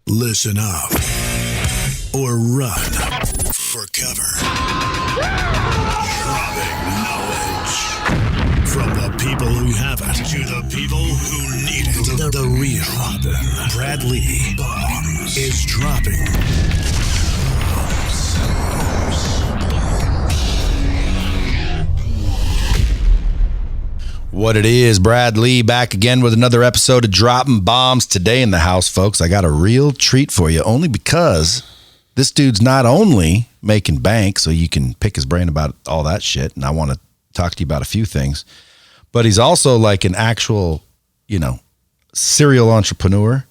Listen up or run for cover. Dropping knowledge from the people who have it to the people who need it. The real Brad Lea is dropping What it is, Brad Lea back again with another episode of Dropping Bombs. Today in the house, folks, I got a real treat for you, only because this dude's not only making bank, so you can pick his brain about all that shit, and I want to talk to you about a few things, but he's also like an actual, serial entrepreneur,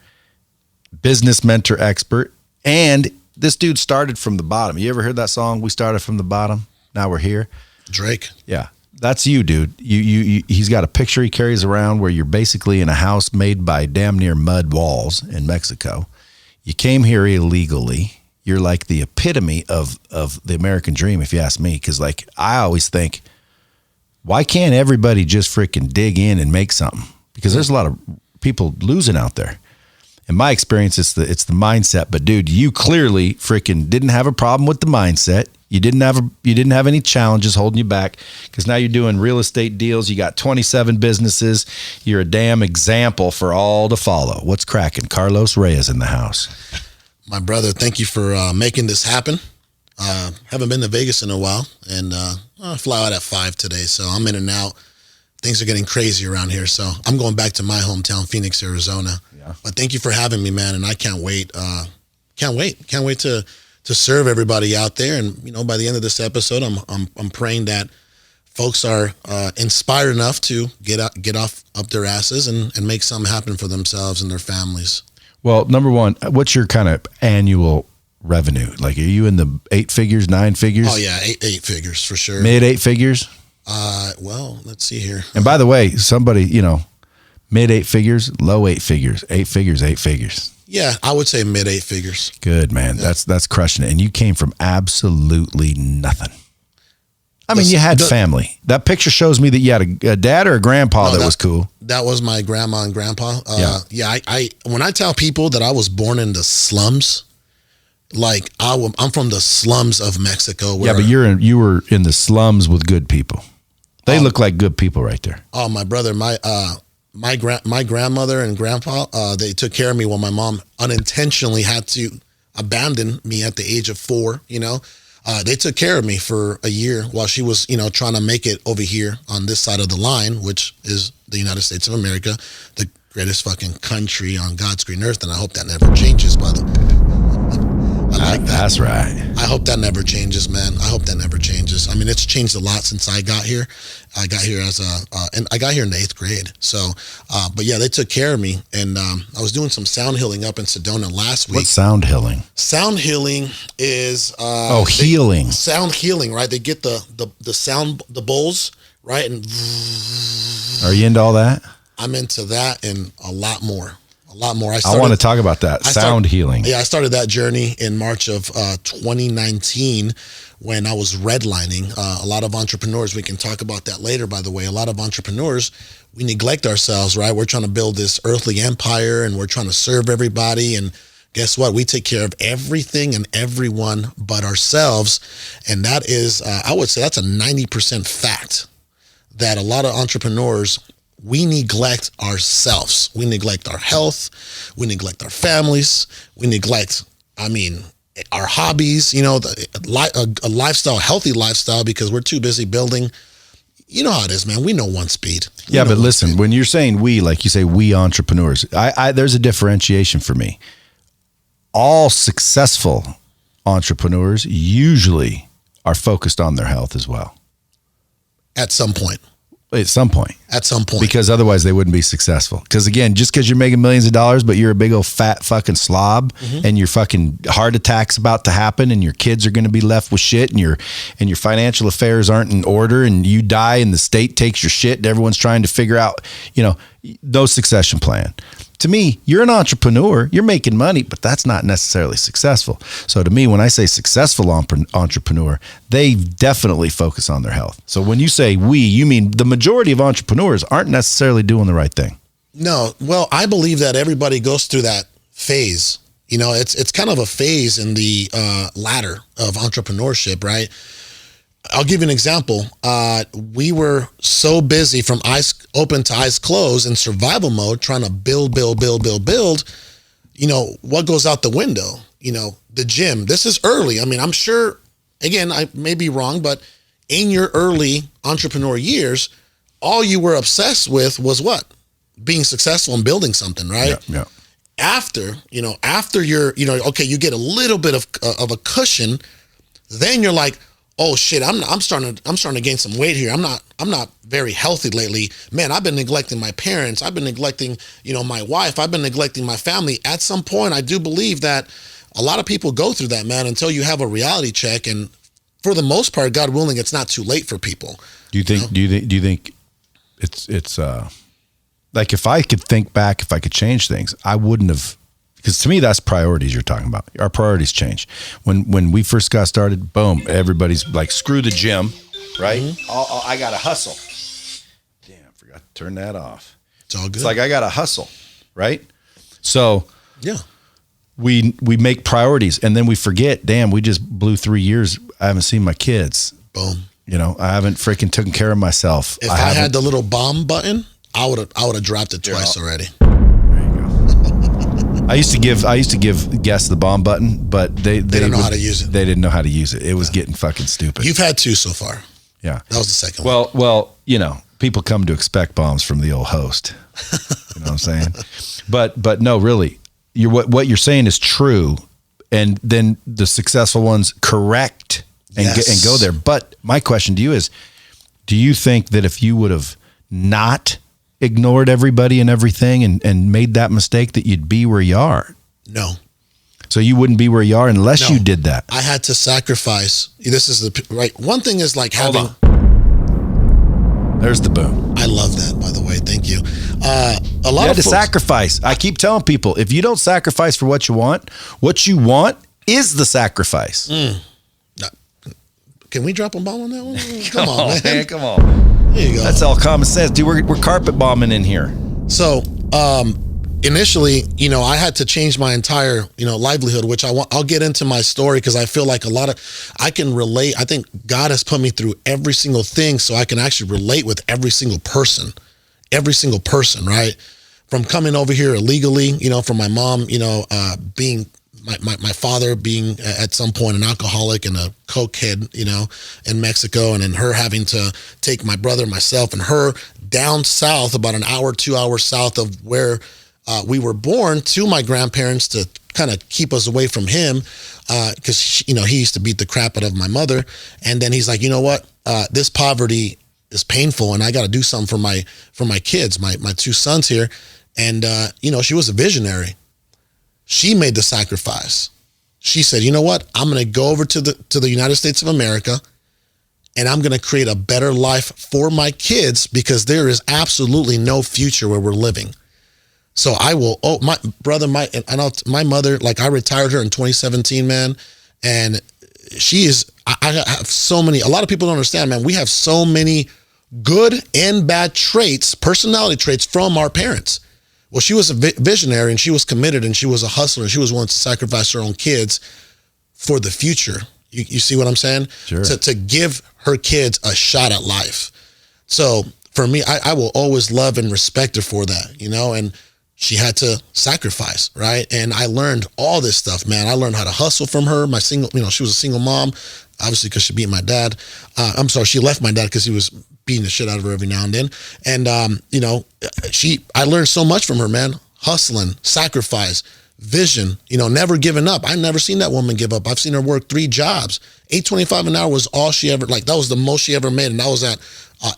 business mentor expert, and this dude started from the bottom. You ever heard that song, We Started From the Bottom, Now We're Here? Drake. Yeah. That's you, dude. He's got a picture he carries around where you're basically in a house made by damn near mud walls in Mexico. You came here illegally. You're like the epitome of the American dream, if you ask me. Because like I always think, why can't everybody just freaking dig in and make something? Because there's a lot of people losing out there. In my experience, it's the mindset. But dude, you clearly freaking didn't have a problem with the mindset. You didn't have any challenges holding you back, because now you're doing real estate deals. You got 27 businesses. You're a damn example for all to follow. What's cracking? Carlos Reyes in the house. My brother, thank you for making this happen. Haven't been to Vegas in a while, and I fly out at 5 today, so I'm in and out. Things are getting crazy around here, so I'm going back to my hometown, Phoenix, Arizona. Yeah. But thank you for having me, man, and I can't wait. Can't wait to serve everybody out there. And, by the end of this episode, I'm praying that folks are inspired enough to get off up their asses and make something happen for themselves and their families. Well, number one, what's your kind of annual revenue? Like, are you in the 8 figures, 9 figures? Oh yeah, eight figures for sure. Mid 8 figures? Well, let's see here. And by the way, somebody, mid 8 figures, low 8 figures, 8 figures, 8 figures. Yeah, I would say mid 8 figures. Good, man. Yeah. That's crushing it. And you came from absolutely nothing. I mean, you had family. That picture shows me that you had a dad or a grandpa that was cool. That was my grandma and grandpa. I when I tell people that I was born in the slums, like I'm from the slums of Mexico. But you were in the slums with good people. They look like good people right there. Oh, my brother, my grandmother and grandpa, they took care of me when my mom unintentionally had to abandon me at the age of 4. They took care of me for a year while she was, trying to make it over here on this side of the line, which is the United States of America, the greatest fucking country on God's green earth. And I hope that never changes, by the I like that. That's right. I hope that never changes, man. I hope that never changes. I mean, it's changed a lot since I got here. I got here and I got here in the 8th grade. So, but yeah, they took care of me, and I was doing some sound healing up in Sedona last week. What's sound healing? Sound healing is healing. Sound healing, right? They get the sound, the bowls, right? And are you into all that? I'm into that and a lot more. I want to talk about that. Sound healing. Yeah, I started that journey in March of 2019 when I was redlining. A lot of entrepreneurs, we can talk about that later, by the way. A lot of entrepreneurs, we neglect ourselves, right? We're trying to build this earthly empire, and we're trying to serve everybody. And guess what? We take care of everything and everyone but ourselves. And that is, I would say that's a 90% fact, that a lot of entrepreneurs, we neglect ourselves. We neglect our health. We neglect our families. We neglect, our hobbies, a lifestyle, healthy lifestyle, because we're too busy building. You know how it is, man. We know one speed. Yeah, but listen, when you're saying we, like you say, we entrepreneurs, there's a differentiation for me. All successful entrepreneurs usually are focused on their health as well. At some point. Because otherwise they wouldn't be successful. Because again, just because you're making millions of dollars, but you're a big old fat fucking slob, and your fucking heart attack's about to happen, and your kids are going to be left with shit, and your financial affairs aren't in order, and you die, and the state takes your shit, and everyone's trying to figure out, no succession plan. To me, you're an entrepreneur, you're making money, but that's not necessarily successful. So to me, when I say successful entrepreneur, they definitely focus on their health. So when you say we, you mean the majority of entrepreneurs aren't necessarily doing the right thing. No. Well, I believe that everybody goes through that phase You know, it's kind of a phase in the ladder of entrepreneurship, right? I'll give you an example. We were so busy from eyes open to eyes closed in survival mode, trying to build. You know, what goes out the window? You know, the gym. This is early. I mean, I'm sure, again, I may be wrong, but in your early entrepreneur years, all you were obsessed with was what? Being successful and building something, right? Yeah. After you're, you know, okay, you get a little bit of a cushion, then you're like, oh shit, I'm starting to gain some weight here. I'm not very healthy lately. Man, I've been neglecting my parents. I've been neglecting, you know, my wife. I've been neglecting my family. At some point, I do believe that a lot of people go through that, man, until you have a reality check. And for the most part, God willing, it's not too late for people. Do you think it's like, if I could think back, if I could change things, I wouldn't have, because to me, that's priorities you're talking about. Our priorities change. When we first got started, boom, everybody's like, screw the gym, right? Mm-hmm. I got to hustle. Damn, I forgot to turn that off. It's all good. It's like, I got to hustle, right? So yeah, we make priorities, and then we forget, damn, we just blew 3 years. I haven't seen my kids. Boom. You know, I haven't freaking taken care of myself. If I had the little bomb button, I would have dropped it twice already. There you go. I used to give guests the bomb button, but they didn't know how to use it. They didn't know how to use it. It was getting fucking stupid. You've had 2 so far. Yeah. That was the second one. Well, you know, people come to expect bombs from the old host. You know what I'm saying? But no, really, what you're saying is true, and then the successful ones correct and and go there. But my question to you is, do you think that if you would have not ignored everybody and everything and made that mistake, that you'd be where you are? No. So you wouldn't be where you are unless you did that. I had to sacrifice. This is the right. One thing is like having. There's the boom. I love that, by the way. Thank you. A lot you had of to sacrifice. I keep telling people, if you don't sacrifice for what you want is the sacrifice. Can we drop a bomb on that one? Come on, man. Come on. There you go. That's all common sense. Dude, we're carpet bombing in here. So, initially, you know, I had to change my entire, you know, livelihood, which I'll get into my story, because I feel like I can relate. I think God has put me through every single thing so I can actually relate with every single person, right? From coming over here illegally, you know, from my mom, you know, being my father being at some point an alcoholic and a cokehead, you know, in Mexico, and then her having to take my brother, myself, and her down south, about an hour, 2 hours south of where we were born, to my grandparents to kind of keep us away from him, because, you know, he used to beat the crap out of my mother. And then he's like, you know what, this poverty is painful, and I got to do something for my kids, my 2 sons here. And, you know, she was a visionary. She made the sacrifice. She said, you know what, I'm going to go over to the United States of America, and I'm going to create a better life for my kids, because there is absolutely no future where we're living. So I will, my brother, my mother, like, I retired her in 2017, man. And she is, I have so many, a lot of people don't understand, man. We have so many good and bad traits, personality traits from our parents. Well, she was a visionary, and she was committed, and she was a hustler, and she was willing to sacrifice her own kids for the future. You see what I'm saying? Sure. To give her kids a shot at life. So for me, I will always love and respect her for that, you know, and she had to sacrifice, right? And I learned all this stuff, man. I learned how to hustle from her. She was a single mom, obviously, because she beat my dad. She left my dad because he was beating the shit out of her every now and then. And, you know, I learned so much from her, man. Hustling, sacrifice, vision, you know, never giving up. I never seen that woman give up. I've seen her work 3 jobs. $8.25 an hour was all she ever, like, that was the most she ever made. And that was at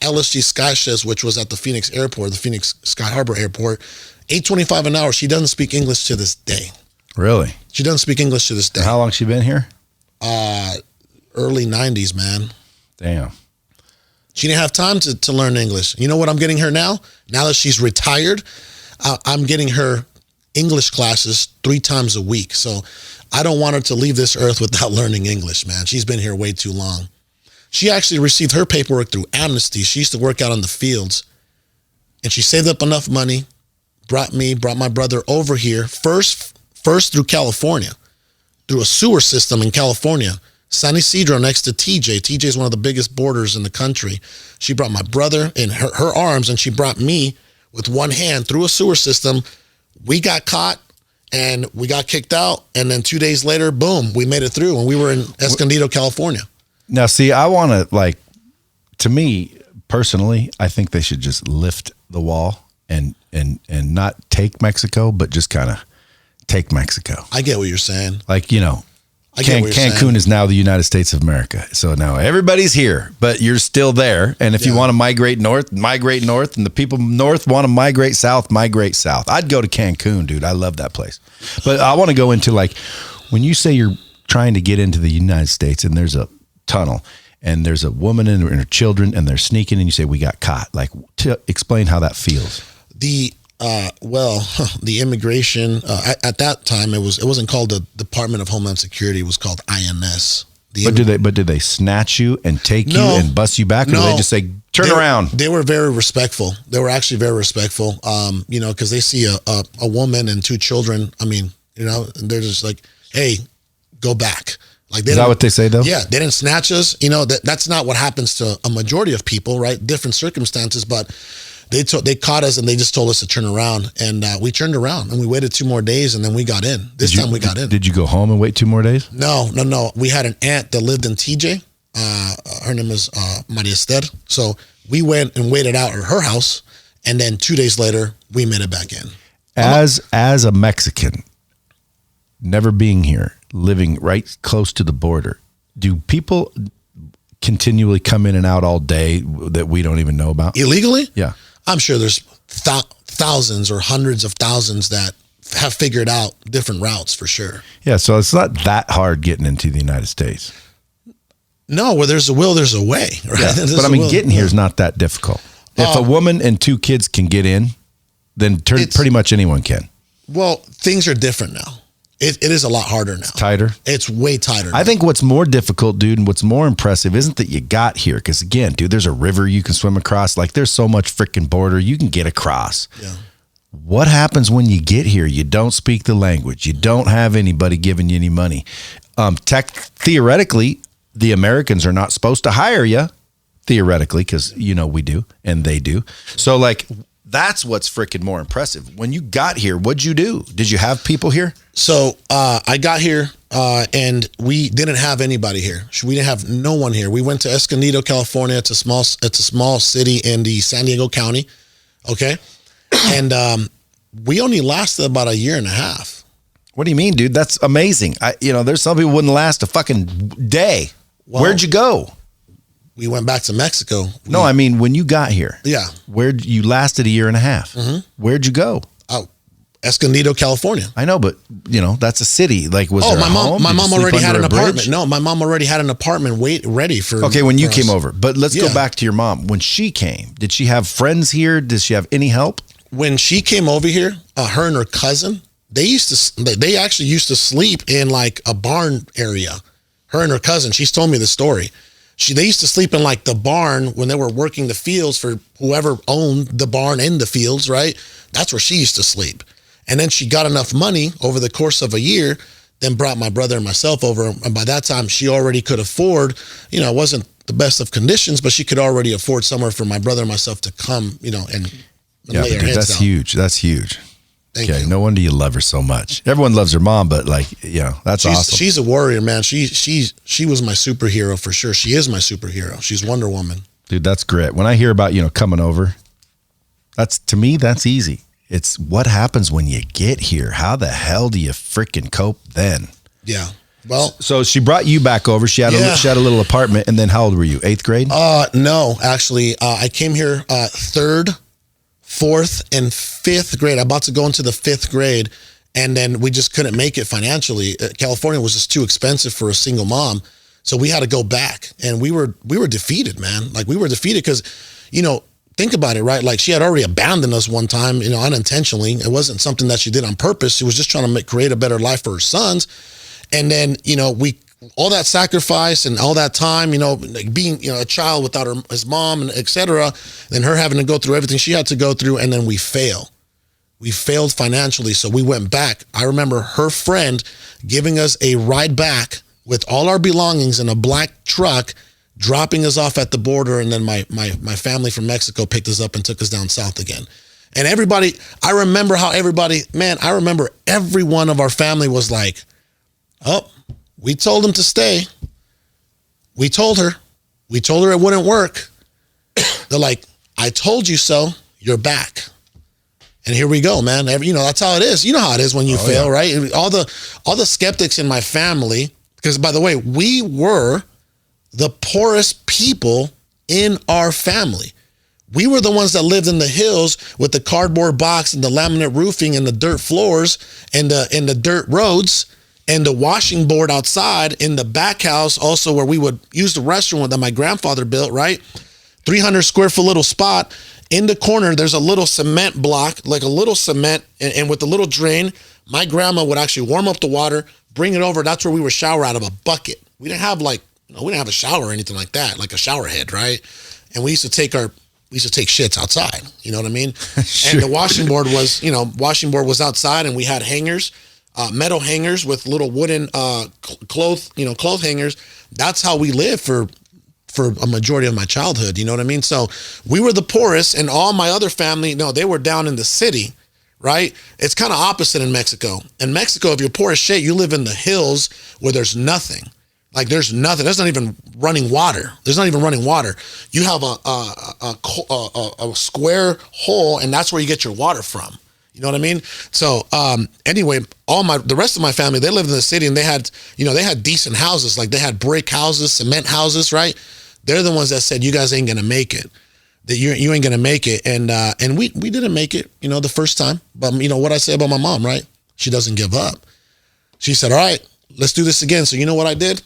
LSG Skyships, which was at the Phoenix Airport, the Phoenix Sky Harbor Airport. $8.25 an hour. She doesn't speak English to this day. Really? She doesn't speak English to this day. How long she been here? Early 90s, man. Damn. She didn't have time to learn English. You know what I'm getting her now? Now that she's retired, I'm getting her English classes 3 times a week. So I don't want her to leave this earth without learning English, man. She's been here way too long. She actually received her paperwork through Amnesty. She used to work out on the fields, and she saved up enough money, brought my brother over here, first first through California, through a sewer system in California. San Isidro next to TJ. TJ is one of the biggest borders in the country. She brought my brother in her arms, and she brought me with one hand through a sewer system. We got caught and we got kicked out. And then 2 days later, boom, we made it through, and we were in Escondido, California. Now, see, I want to, like, to me personally, I think they should just lift the wall and not take Mexico, but just kind of take Mexico. I get what you're saying. Like, you know, I get what you're Cancun saying. is now the United States of America. So now everybody's here, but you're still there. And if you want to migrate north. And the people north want to migrate south. I'd go to Cancun, dude. I love that place. But I want to go into, like, when you say you're trying to get into the United States and there's a tunnel and there's a woman and her children and they're sneaking and you say, we got caught. Like, explain how that feels. The immigration at that time it wasn't called the Department of Homeland Security. It was called INS. But did they snatch you and take you and bust you back, or did they just say turn around? They were very respectful. They were actually very respectful. Because they see a woman and 2 children. I mean, they're just like, hey, go back. Like, is that what they say though? Yeah, they didn't snatch us. That's not what happens to a majority of people, right? Different circumstances, but. They caught us and they just told us to turn around, and we turned around and we waited 2 more days and then we got in. This time we got in. Did you go home and wait 2 more days? No. We had an aunt that lived in TJ. Her name is Maria Esther. So we went and waited out at her house, and then 2 days later we made it back in. As a Mexican, never being here, living right close to the border, do people continually come in and out all day that we don't even know about? Illegally? Yeah. I'm sure there's thousands or hundreds of thousands that have figured out different routes for sure. Yeah, so it's not that hard getting into the United States. No, where there's a will, there's a way. Right? Yeah. But I mean, getting here is not that difficult. If a woman and 2 kids can get in, then pretty much anyone can. Well, things are different now. It is a lot harder now. Tighter? It's way tighter now. I think what's more difficult, dude, and what's more impressive isn't that you got here. Because, again, dude, there's a river you can swim across. Like, there's so much freaking border you can get across. Yeah. What happens when you get here? You don't speak the language. You don't have anybody giving you any money. Theoretically, the Americans are not supposed to hire you. Theoretically, because, we do, and they do. So, like, that's what's freaking more impressive. When you got here, what'd you do? Did you have people here? So I got here and we didn't have anybody here. We didn't have no one here. We went to Escondido, California. It's a small city in the San Diego County. Okay. And we only lasted about 1.5 years. What do you mean, dude? That's amazing. There's some people wouldn't last a fucking day. Well, where'd you go? We went back to Mexico. No, I mean, when you got here. Yeah. Where'd you lasted 1.5 years? Mm-hmm. Where'd you go? Oh, Escondido, California. I know, but that's a city. Like, was there my a home? My mom already had an apartment. Bridge? No, my mom already had an apartment ready for. Okay, when you came us. over, but let's go back to your mom. When she came, did she have friends here? Did she have any help? When she came over here, her and her cousin, they actually used to sleep in like a barn area. Her and her cousin. She's told me the story. They used to sleep in like the barn when they were working the fields for whoever owned the barn and the fields, right? That's where she used to sleep. And then she got enough money over the course of 1 year, then brought my brother and myself over. And by that time, she already could afford, it wasn't the best of conditions, but she could already afford somewhere for my brother and myself to come, and lay our heads that's down. huge. That's huge. Thank you. No wonder you love her so much. Everyone loves her mom, but that's awesome. She's a warrior, man. She was my superhero for sure. She is my superhero. She's Wonder Woman. Dude, that's great. When I hear about, coming over, to me, that's easy. It's what happens when you get here. How the hell do you freaking cope then? Yeah. Well, so she brought you back over. She had a little apartment. And then how old were you? 8th grade? No, actually, I came here 3rd, 4th, and 5th grade. I'm about to go into the 5th grade, and then we just couldn't make it financially. California was just too expensive for a single mom, so we had to go back. And we were defeated, man. Like, we were defeated because, think about it, right? Like, she had already abandoned us one time, unintentionally. It wasn't something that she did on purpose. She was just trying to create a better life for her sons. And then, all that sacrifice and all that time, like being, a child without his mom and et cetera, then her having to go through everything she had to go through, and then we fail. We failed financially, so we went back. I remember her friend giving us a ride back with all our belongings in a black truck, dropping us off at the border, and then my family from Mexico picked us up and took us down south again. And everybody, I remember every one of our family was like, oh, we told him to stay. We told her it wouldn't work. They're like, I told you so, you're back. And here we go, man. That's how it is. You know how it is when you fail, right? All the skeptics in my family, because by the way, we were the poorest people in our family. We were the ones that lived in the hills with the cardboard box and the laminate roofing and the dirt floors and the dirt roads and the washing board outside in the back house, also where we would use the restroom that my grandfather built, right? 300 square foot little spot. In the corner, there's a little cement block, like a little cement, and with a little drain. My grandma would actually warm up the water, bring it over. That's where we would shower out of a bucket. We didn't have a shower or anything like that, like a shower head, right? And we used to take shits outside. You know what I mean? Sure. And the washing board was outside, and we had hangers, metal hangers with little wooden cloth hangers. That's how we lived for a majority of my childhood. You know what I mean? So we were the poorest, and all my other family, they were down in the city, right? It's kind of opposite in Mexico. In Mexico, if you're poor as shit, you live in the hills where there's nothing. Like there's nothing. There's not even running water. You have a square hole, and that's where you get your water from. You know what I mean? So anyway, the rest of my family, they lived in the city, and they had decent houses. Like they had brick houses, cement houses, right? They're the ones that said, you guys ain't gonna make it. That you ain't gonna make it. And we didn't make it, the first time. But what I say about my mom, right? She doesn't give up. She said, all right, let's do this again. So you know what I did?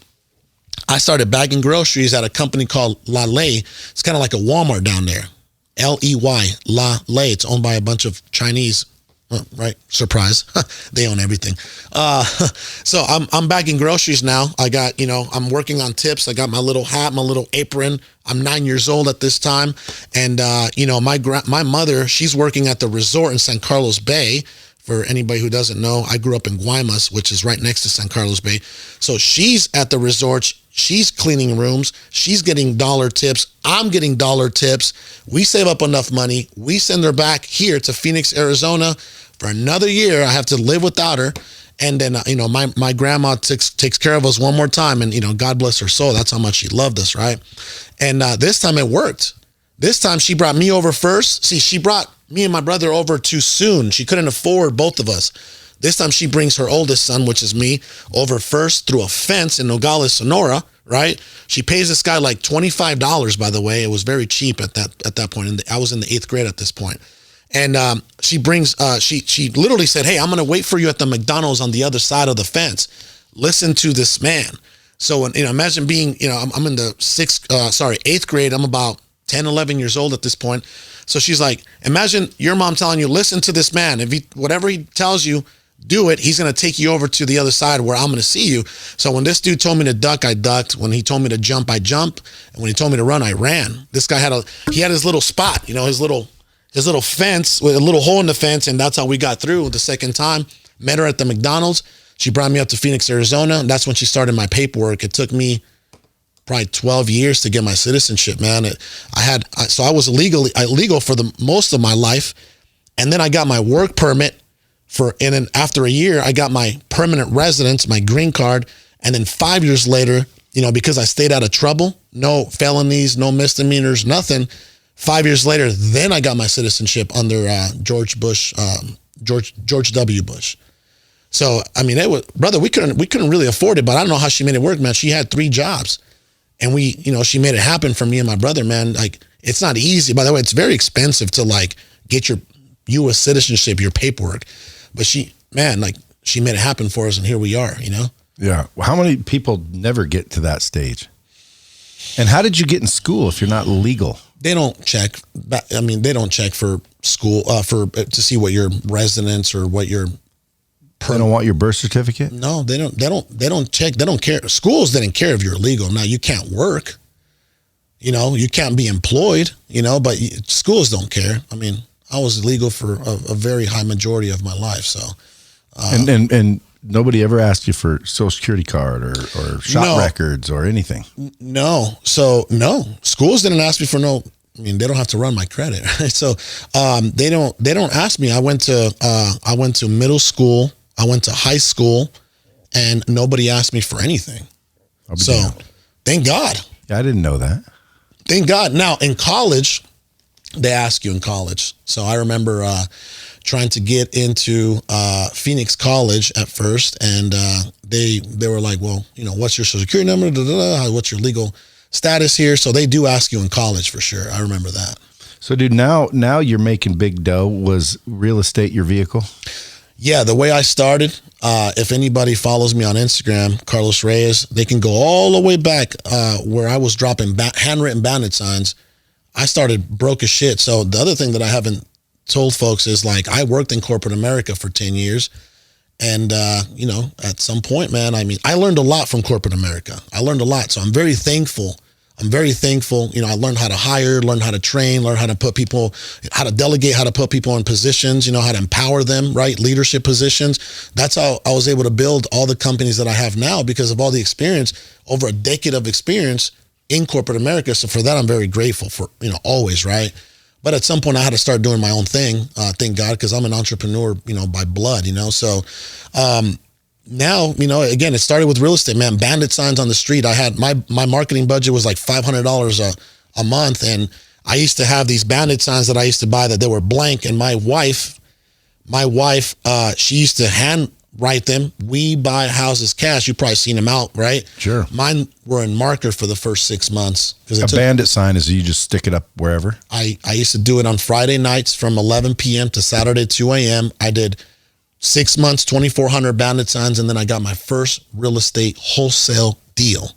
I started bagging groceries at a company called La Lea. It's kind of like a Walmart down there. Ley, La Lea. It's owned by a bunch of Chinese, right? Surprise. They own everything. So I'm bagging groceries now. I got, I'm working on tips. I got my little hat, my little apron. I'm 9 years old at this time. And, my mother, she's working at the resort in San Carlos Bay. For anybody who doesn't know, I grew up in Guaymas, which is right next to San Carlos Bay. So she's at the resort. She's cleaning rooms. She's getting dollar tips. I'm getting dollar tips. We save up enough money. We send her back here to Phoenix, Arizona for another year. I have to live without her. And then, my grandma takes care of us one more time. And, God bless her soul. That's how much she loved us, right? And this time it worked. This time she brought me over first. See, she brought me and my brother over too soon. She couldn't afford both of us. This time she brings her oldest son, which is me, over first through a fence in Nogales, Sonora, right? She pays this guy like $25, by the way. It was very cheap at that point. I was in the 8th grade at this point. And she literally said, hey, I'm going to wait for you at the McDonald's on the other side of the fence. Listen to this man. So, imagine being, I'm in the 8th grade. I'm about 10, 11 years old at this point. So she's like, imagine your mom telling you, listen to this man. Whatever he tells you, do it. He's going to take you over to the other side where I'm going to see you. So when this dude told me to duck, I ducked. When he told me to jump, I jumped. And when he told me to run, I ran. This guy had his little spot, his little fence with a little hole in the fence. And that's how we got through the second time. Met her at the McDonald's. She brought me up to Phoenix, Arizona. And that's when she started my paperwork. It took me probably 12 years to get my citizenship, man. I was illegal for the most of my life. And then I got my work permit and then after a year, I got my permanent residence, my green card. And then 5 years later, because I stayed out of trouble, no felonies, no misdemeanors, nothing. 5 years later, then I got my citizenship under George W. Bush. So, it was, brother, we couldn't really afford it, but I don't know how she made it work, man. She had 3 jobs. And she made it happen for me and my brother, man. Like, it's not easy. By the way, it's very expensive to get your U.S. citizenship, your paperwork. But she made it happen for us, and here we are, Yeah. Well, how many people never get to that stage? And how did you get in school if you're not legal? They don't check. They don't check for school to see what your residence or what your. They don't want your birth certificate? No, they don't check. They don't care. Schools didn't care if you're legal. Now you can't work. You can't be employed. But schools don't care. I was legal for a very high majority of my life. So, and nobody ever asked you for Social Security card or shop records or anything. No. So no, schools didn't ask me for no. I mean, they don't have to run my credit, right? So they don't ask me. I went to middle school. I went to high school, and nobody asked me for anything. So thank God. Yeah, I didn't know that. Thank God. Now in college, they ask you in college. So I remember trying to get into Phoenix College at first, and they were like, well, you know, what's your Social Security number? What's your legal status here? So they do ask you in college for sure. I remember that. So, dude, now you're making big dough. Was real estate your vehicle? Yeah, the way I started, if anybody follows me on Instagram, Carlos Reyes, they can go all the way back where I was dropping handwritten bandit signs. I started broke as shit. So the other thing that I haven't told folks is, like, I worked in corporate America for 10 years. And, you know, at some point, man, I mean, I learned a lot from corporate America. I learned a lot. So I'm very thankful. You know, I learned how to hire, learned how to train, learned how to put people, how to delegate, how to put people in positions, you know, how to empower them, right? Leadership positions. That's how I was able to build all the companies that I have now, because of all the experience, over a decade of experience in corporate America. So for that, I'm very grateful for, you know, always, right? But at some point I had to start doing my own thing, thank God, because I'm an entrepreneur, you know, by blood, you know. So now, you know, again, it started with real estate, man. Bandit signs on the street. I had my marketing budget was like $500 a month, and I used to have these bandit signs that I used to buy that they were blank. And my wife, she used to hand write them. We buy houses cash. You've probably seen them out, right? Sure. Mine were in marker for the first 6 months. A bandit sign is you just stick it up wherever? I used to do it on Friday nights from 11 p.m. to Saturday 2 a.m. I did 6 months, 2,400 bandit signs, and then I got my first real estate wholesale deal.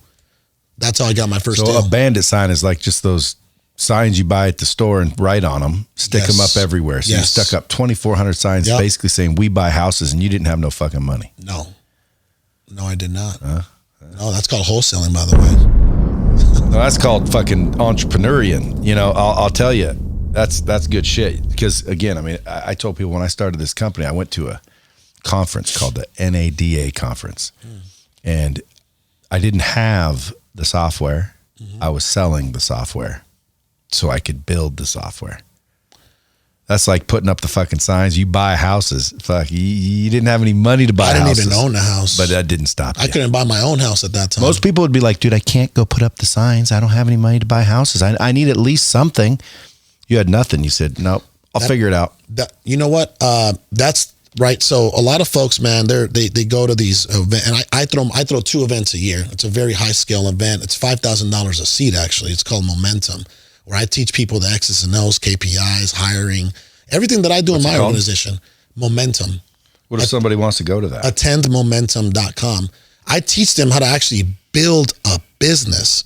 That's how I got my first deal. So a bandit sign is like just those signs you buy at the store and write on them, stick them up everywhere. So you stuck up 2,400 signs basically saying we buy houses, and you didn't have no fucking money. No, I did not. No, that's called wholesaling, by the way. No, that's called fucking entrepreneurian. You know, I'll tell you, that's good shit. Because again, I mean, I told people when I started this company, I went to a conference called the NADA conference, and I didn't have the software. I was selling the software so I could build the software. That's like putting up the fucking signs. You buy houses. Fuck, you didn't have any money to buy houses. I didn't even own a house. But that didn't stop you. I couldn't buy my own house at that time. Most people would be like, dude, I can't go put up the signs. I don't have any money to buy houses. I need at least something. You had nothing. You said, nope, I'll figure it out. You know what? That's right. So a lot of folks, man, they go to these events, and I throw 2 events a year. It's a very high scale event. It's $5,000 a seat, actually. It's called Momentum, where I teach people the X's and O's, KPIs, hiring, everything that I do in my organization. Momentum. What if somebody wants to go to that? Attendmomentum.com. I teach them how to actually build a business.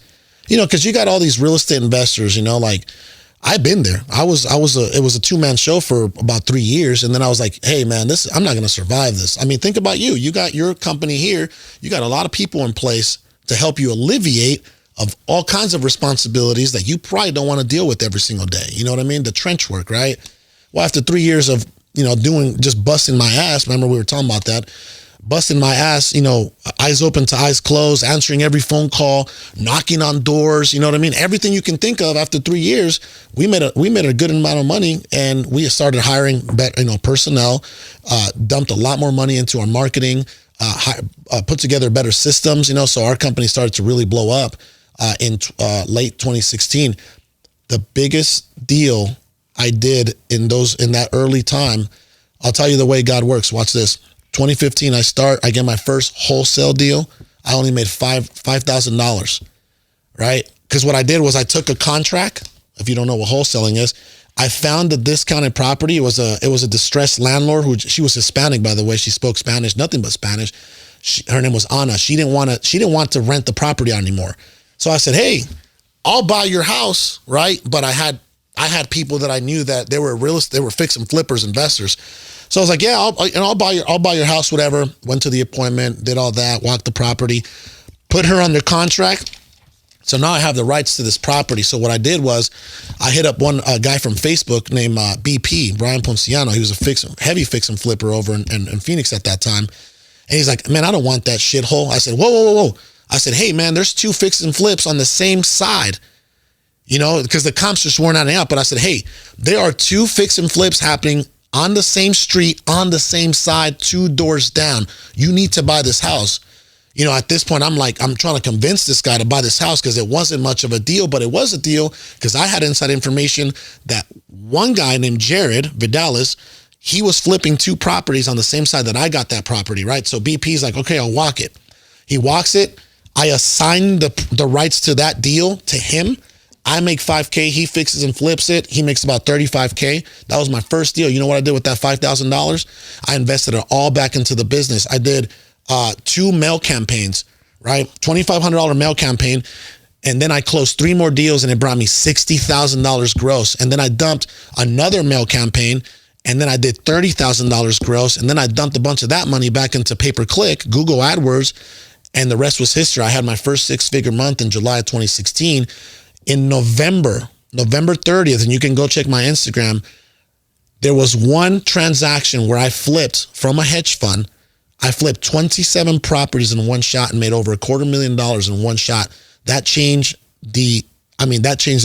You know, because you got all these real estate investors, you know, like, I've been there. It was a 2-man show for about 3 years. And then I was like, hey man, I'm not going to survive this. I mean, think about you. You got your company here. You got a lot of people in place to help you alleviate of all kinds of responsibilities that you probably don't want to deal with every single day. You know what I mean? The trench work, right? Well, after 3 years of, you know, just busting my ass, remember we were talking about that, busting my ass, you know, eyes open to eyes closed, answering every phone call, knocking on doors, you know what I mean? Everything you can think of. After 3 years, we made a good amount of money, and we started hiring, personnel, dumped a lot more money into our marketing, put together better systems, you know, so our company started to really blow up in late 2016. The biggest deal I did in that early time, I'll tell you the way God works. Watch this. 2015, I get my first wholesale deal. I only made $5,000, right? Because what I did was I took a contract. If you don't know what wholesaling is, I found a discounted property. It was a distressed landlord she was Hispanic, by the way. She spoke Spanish, nothing but Spanish. Her name was Ana. She didn't want to rent the property out anymore. So I said, hey, I'll buy your house, right? But I had people that I knew that they were fix and flippers, investors. So I was like, yeah, I'll buy your house, whatever. Went to the appointment, did all that, walked the property, put her under contract. So now I have the rights to this property. So what I did was I hit up a guy from Facebook named BP, Brian Ponciano. He was a heavy fix and flipper over in Phoenix at that time. And he's like, man, I don't want that shithole. I said, whoa. I said, hey, man, there's 2 fix and flips on the same side. Because the comps just weren't adding up. But I said, hey, there are 2 fix and flips happening on the same street, on the same side, 2 doors down. You need to buy this house. At this point, I'm trying to convince this guy to buy this house because it wasn't much of a deal, but it was a deal because I had inside information that one guy named Jared Vidalis, he was flipping 2 properties on the same side that I got that property, right? So BP's like, okay, I'll walk it. He walks it. I assign the rights to that deal to him. I make $5K. He fixes and flips it. He makes about $35K. That was my first deal. You know what I did with that $5,000? I invested it all back into the business. I did 2 mail campaigns, right? $2,500 mail campaign. And then I closed 3 more deals and it brought me $60,000 gross. And then I dumped another mail campaign and then I did $30,000 gross. And then I dumped a bunch of that money back into pay-per-click, Google AdWords, and the rest was history. I had my first 6-figure month in July of 2016. In November 30th, and you can go check my Instagram, there was one transaction where I flipped from a hedge fund. I flipped 27 properties in one shot and made over $250,000 in one shot. That changed the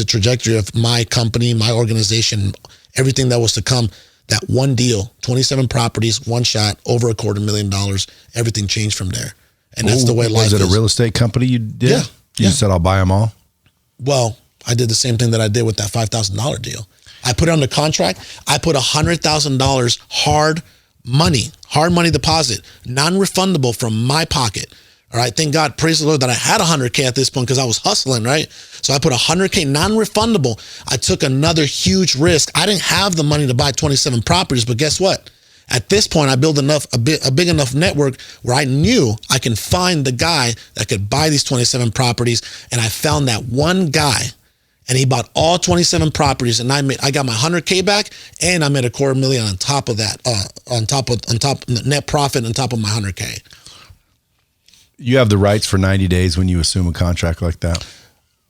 trajectory of my company, my organization, everything that was to come. That one deal, 27 properties, one shot, over $250,000. Everything changed from there. And that's the way life is. Was it a real estate company you did? Yeah. You said, I'll buy them all? Well, I did the same thing that I did with that $5,000 deal. I put it on the contract. I put $100,000 hard money deposit, non-refundable from my pocket. All right. Thank God, praise the Lord that I had $100K at this point because I was hustling, right? So I put $100K non-refundable. I took another huge risk. I didn't have the money to buy 27 properties, but guess what? At this point, I built a big enough network where I knew I can find the guy that could buy these 27 properties. And I found that one guy, and he bought all 27 properties, and I got my $100K back, and I made $250,000 on top of that, on top net profit on top of my $100K. You have the rights for 90 days when you assume a contract like that?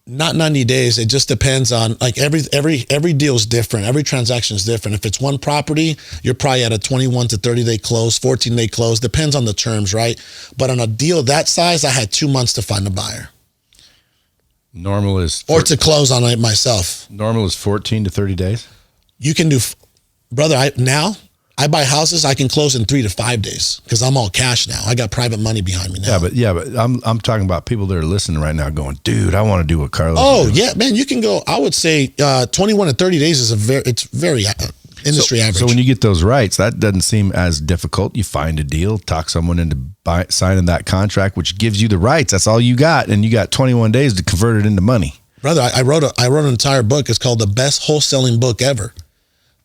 Not 90 days. It just depends on, like, every deal is different. Every transaction is different. If it's one property, you're probably at a 21 to 30 day close, 14-day close. Depends on the terms, right? But on a deal that size, I had 2 months to find a buyer. Normal is... Or to close on it myself. Normal is 14 to 30 days? You can do... Brother, I buy houses, I can close in 3 to 5 days because I'm all cash now. I got private money behind me now. Yeah, but I'm talking about people that are listening right now going, dude, I want to do what Carlos Oh, is doing. yeah, man, you can go, I would say 21 to 30 days is very industry average. So when you get those rights, that doesn't seem as difficult. You find a deal, talk someone into signing that contract, which gives you the rights. That's all you got. And you got 21 days to convert it into money. Brother, I wrote an entire book. It's called The Best Wholesaling Book Ever.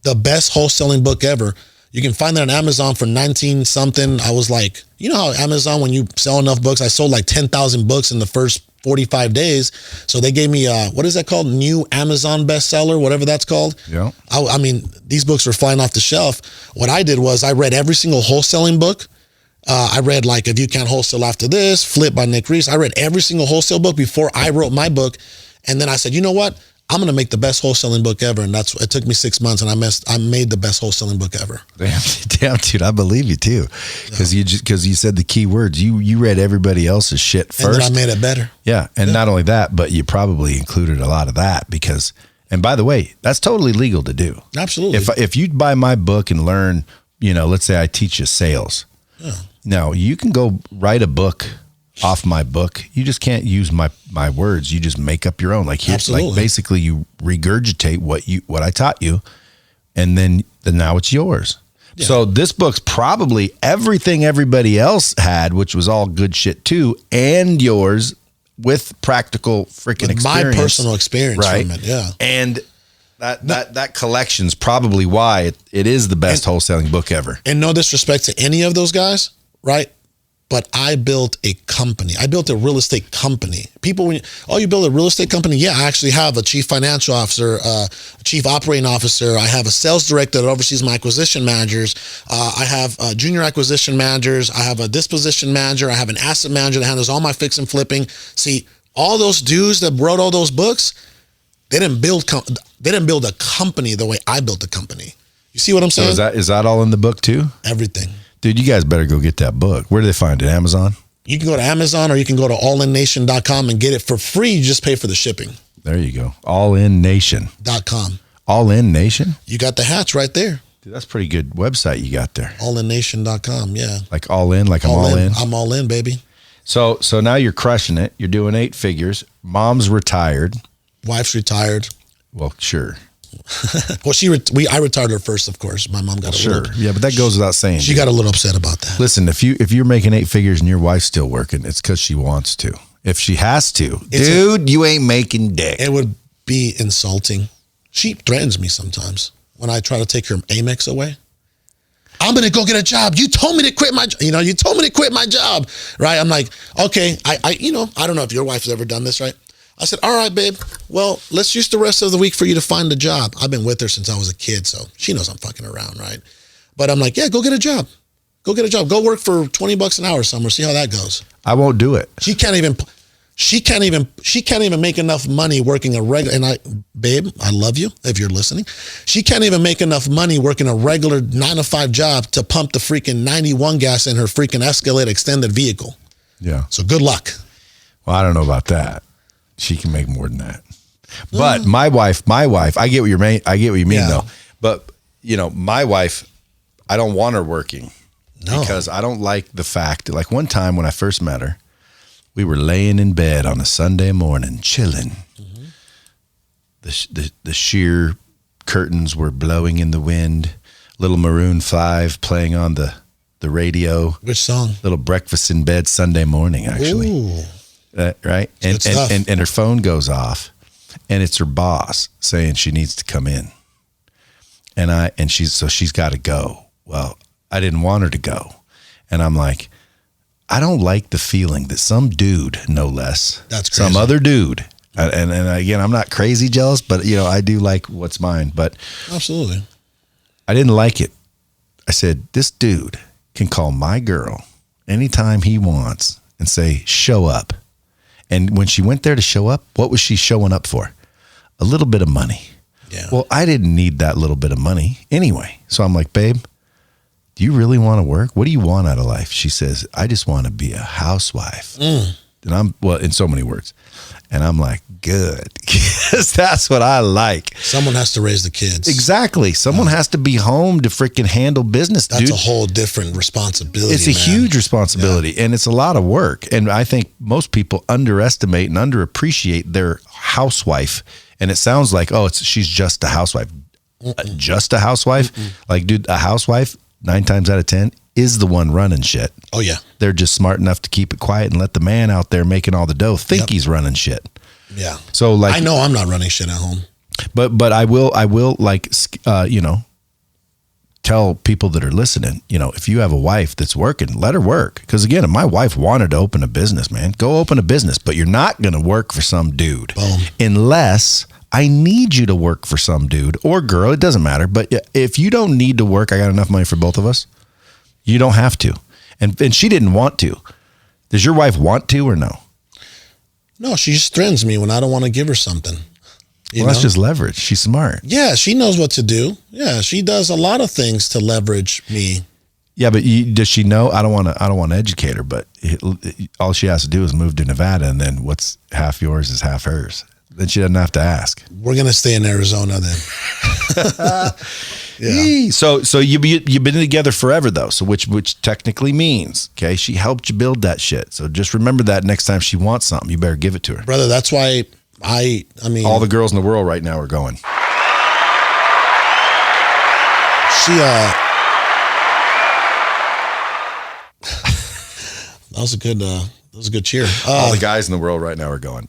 The Best Wholesaling Book Ever. You can find that on Amazon for 19 something. I was like, you know how Amazon, when you sell enough books, I sold like 10,000 books in the first 45 days. So they gave me what is that called? New Amazon bestseller, whatever that's called. Yeah. I mean, these books were flying off the shelf. What I did was I read every single wholesaling book. I read like If You Can't Wholesale After This, Flip by Nick Reese. I read every single wholesale book before I wrote my book. And then I said, you know what? I'm going to make the best wholesaling book ever. And it took me 6 months and I made the best wholesaling book ever. Damn, dude, I believe you too. Because you said the key words. You read everybody else's shit first. And then I made it better. Yeah. And not only that, but you probably included a lot of that because, and by the way, that's totally legal to do. Absolutely. If you buy my book and learn, let's say I teach you sales. Yeah. No, you can go write a book off my book. You just can't use my words. You just make up your own. Like basically you regurgitate what I taught you, and then now it's yours. Yeah. So this book's probably everything everybody else had, which was all good shit too, and yours with practical freaking experience. My personal experience right? from it, yeah. And that collection's probably why it is the best wholesaling book ever. And no disrespect to any of those guys, right? But I built a company. I built a real estate company. People, you build a real estate company? Yeah, I actually have a chief financial officer, a chief operating officer. I have a sales director that oversees my acquisition managers. I have junior acquisition managers. I have a disposition manager. I have an asset manager that handles all my fix and flipping. See, All those dudes that wrote all those books, they didn't build a company the way I built a company. You see what I'm saying? So is that all in the book too? Everything. Dude, you guys better go get that book. Where do they find it? Amazon? You can go to Amazon or you can go to allinnation.com and get it for free. You just pay for the shipping. There you go. Allinnation.com. All In Nation? You got the hats right there. Dude, that's a pretty good website you got there. Allinnation.com, yeah. Like all in, like I'm all in? I'm all in, baby. So now you're crushing it. You're doing 8 figures. Mom's retired. Wife's retired. Well, sure. Well, I retired her first, of course. My mom got Yeah, but that goes without saying. She got a little upset about that. Listen, if you're making 8 figures and your wife's still working, it's because she wants to. If she has to, you ain't making dick. It would be insulting. She threatens me sometimes when I try to take her Amex away. I'm going to go get a job. You told me to quit my job. You told me to quit my job, right? I'm like, okay, I don't know if your wife's ever done this, right? I said, all right, babe, well, let's use the rest of the week for you to find a job. I've been with her since I was a kid, so she knows I'm fucking around, right? But I'm like, yeah, go get a job. Go get a job. Go work for $20 an hour somewhere. See how that goes. I won't do it. She can't even make enough money working a regular, babe, I love you if you're listening. She can't even make enough money working a regular 9-to-5 job to pump the freaking 91 gas in her freaking Escalade extended vehicle. Yeah. So good luck. Well, I don't know about that. She can make more than that. But my wife, I get what you mean though. But my wife, I don't want her working because I don't like the fact that, like, one time when I first met her, we were laying in bed on a Sunday morning, chilling. Mm-hmm. The sheer curtains were blowing in the wind. Little Maroon 5 playing on the radio. Which song? Little breakfast in bed Sunday morning, actually. Ooh. Right? And her phone goes off, and it's her boss saying she needs to come in. And she's got to go. Well, I didn't want her to go. And I'm like, I don't like the feeling that some dude, no less, that's crazy. Some other dude, and again, I'm not crazy jealous, but I do like what's mine. But absolutely, I didn't like it. I said, this dude can call my girl anytime he wants and say, show up. And when she went there to show up, what was she showing up for? A little bit of money. Yeah. Well, I didn't need that little bit of money anyway. So I'm like, babe, do you really want to work? What do you want out of life? She says, I just want to be a housewife. And in so many words. And I'm like, good, because that's what I like. Someone has to raise the kids. Exactly. Someone has to be home to freaking handle business, dude. That's a whole different responsibility. It's a huge responsibility, and it's a lot of work. And I think most people underestimate and underappreciate their housewife. And it sounds like, she's just a housewife. Just a housewife? Like, dude, a housewife, 9 times out of 10, is the one running shit. Oh, yeah. They're just smart enough to keep it quiet and let the man out there making all the dough think he's running shit. Yeah. So, like, I know I'm not running shit at home. But I will like, tell people that are listening, if you have a wife that's working, let her work. Because again, if my wife wanted to open a business, man, go open a business, but you're not going to work for some dude. Boom. Unless I need you to work for some dude or girl. It doesn't matter. But if you don't need to work, I got enough money for both of us. You don't have to. And she didn't want to. Does your wife want to or no? No, she just threatens me when I don't want to give her something. That's just leverage. She's smart. Yeah, she knows what to do. Yeah, she does a lot of things to leverage me. Yeah, but does she know? I don't want to educate her, but all she has to do is move to Nevada, and then what's half yours is half hers. Then she doesn't have to ask. We're gonna stay in Arizona then. Yeah. So you've been together forever though. So which technically means, okay, she helped you build that shit. So just remember that next time she wants something, you better give it to her. Brother, that's why I mean, all the girls in the world right now are going. That was a good cheer. All the guys in the world right now are going.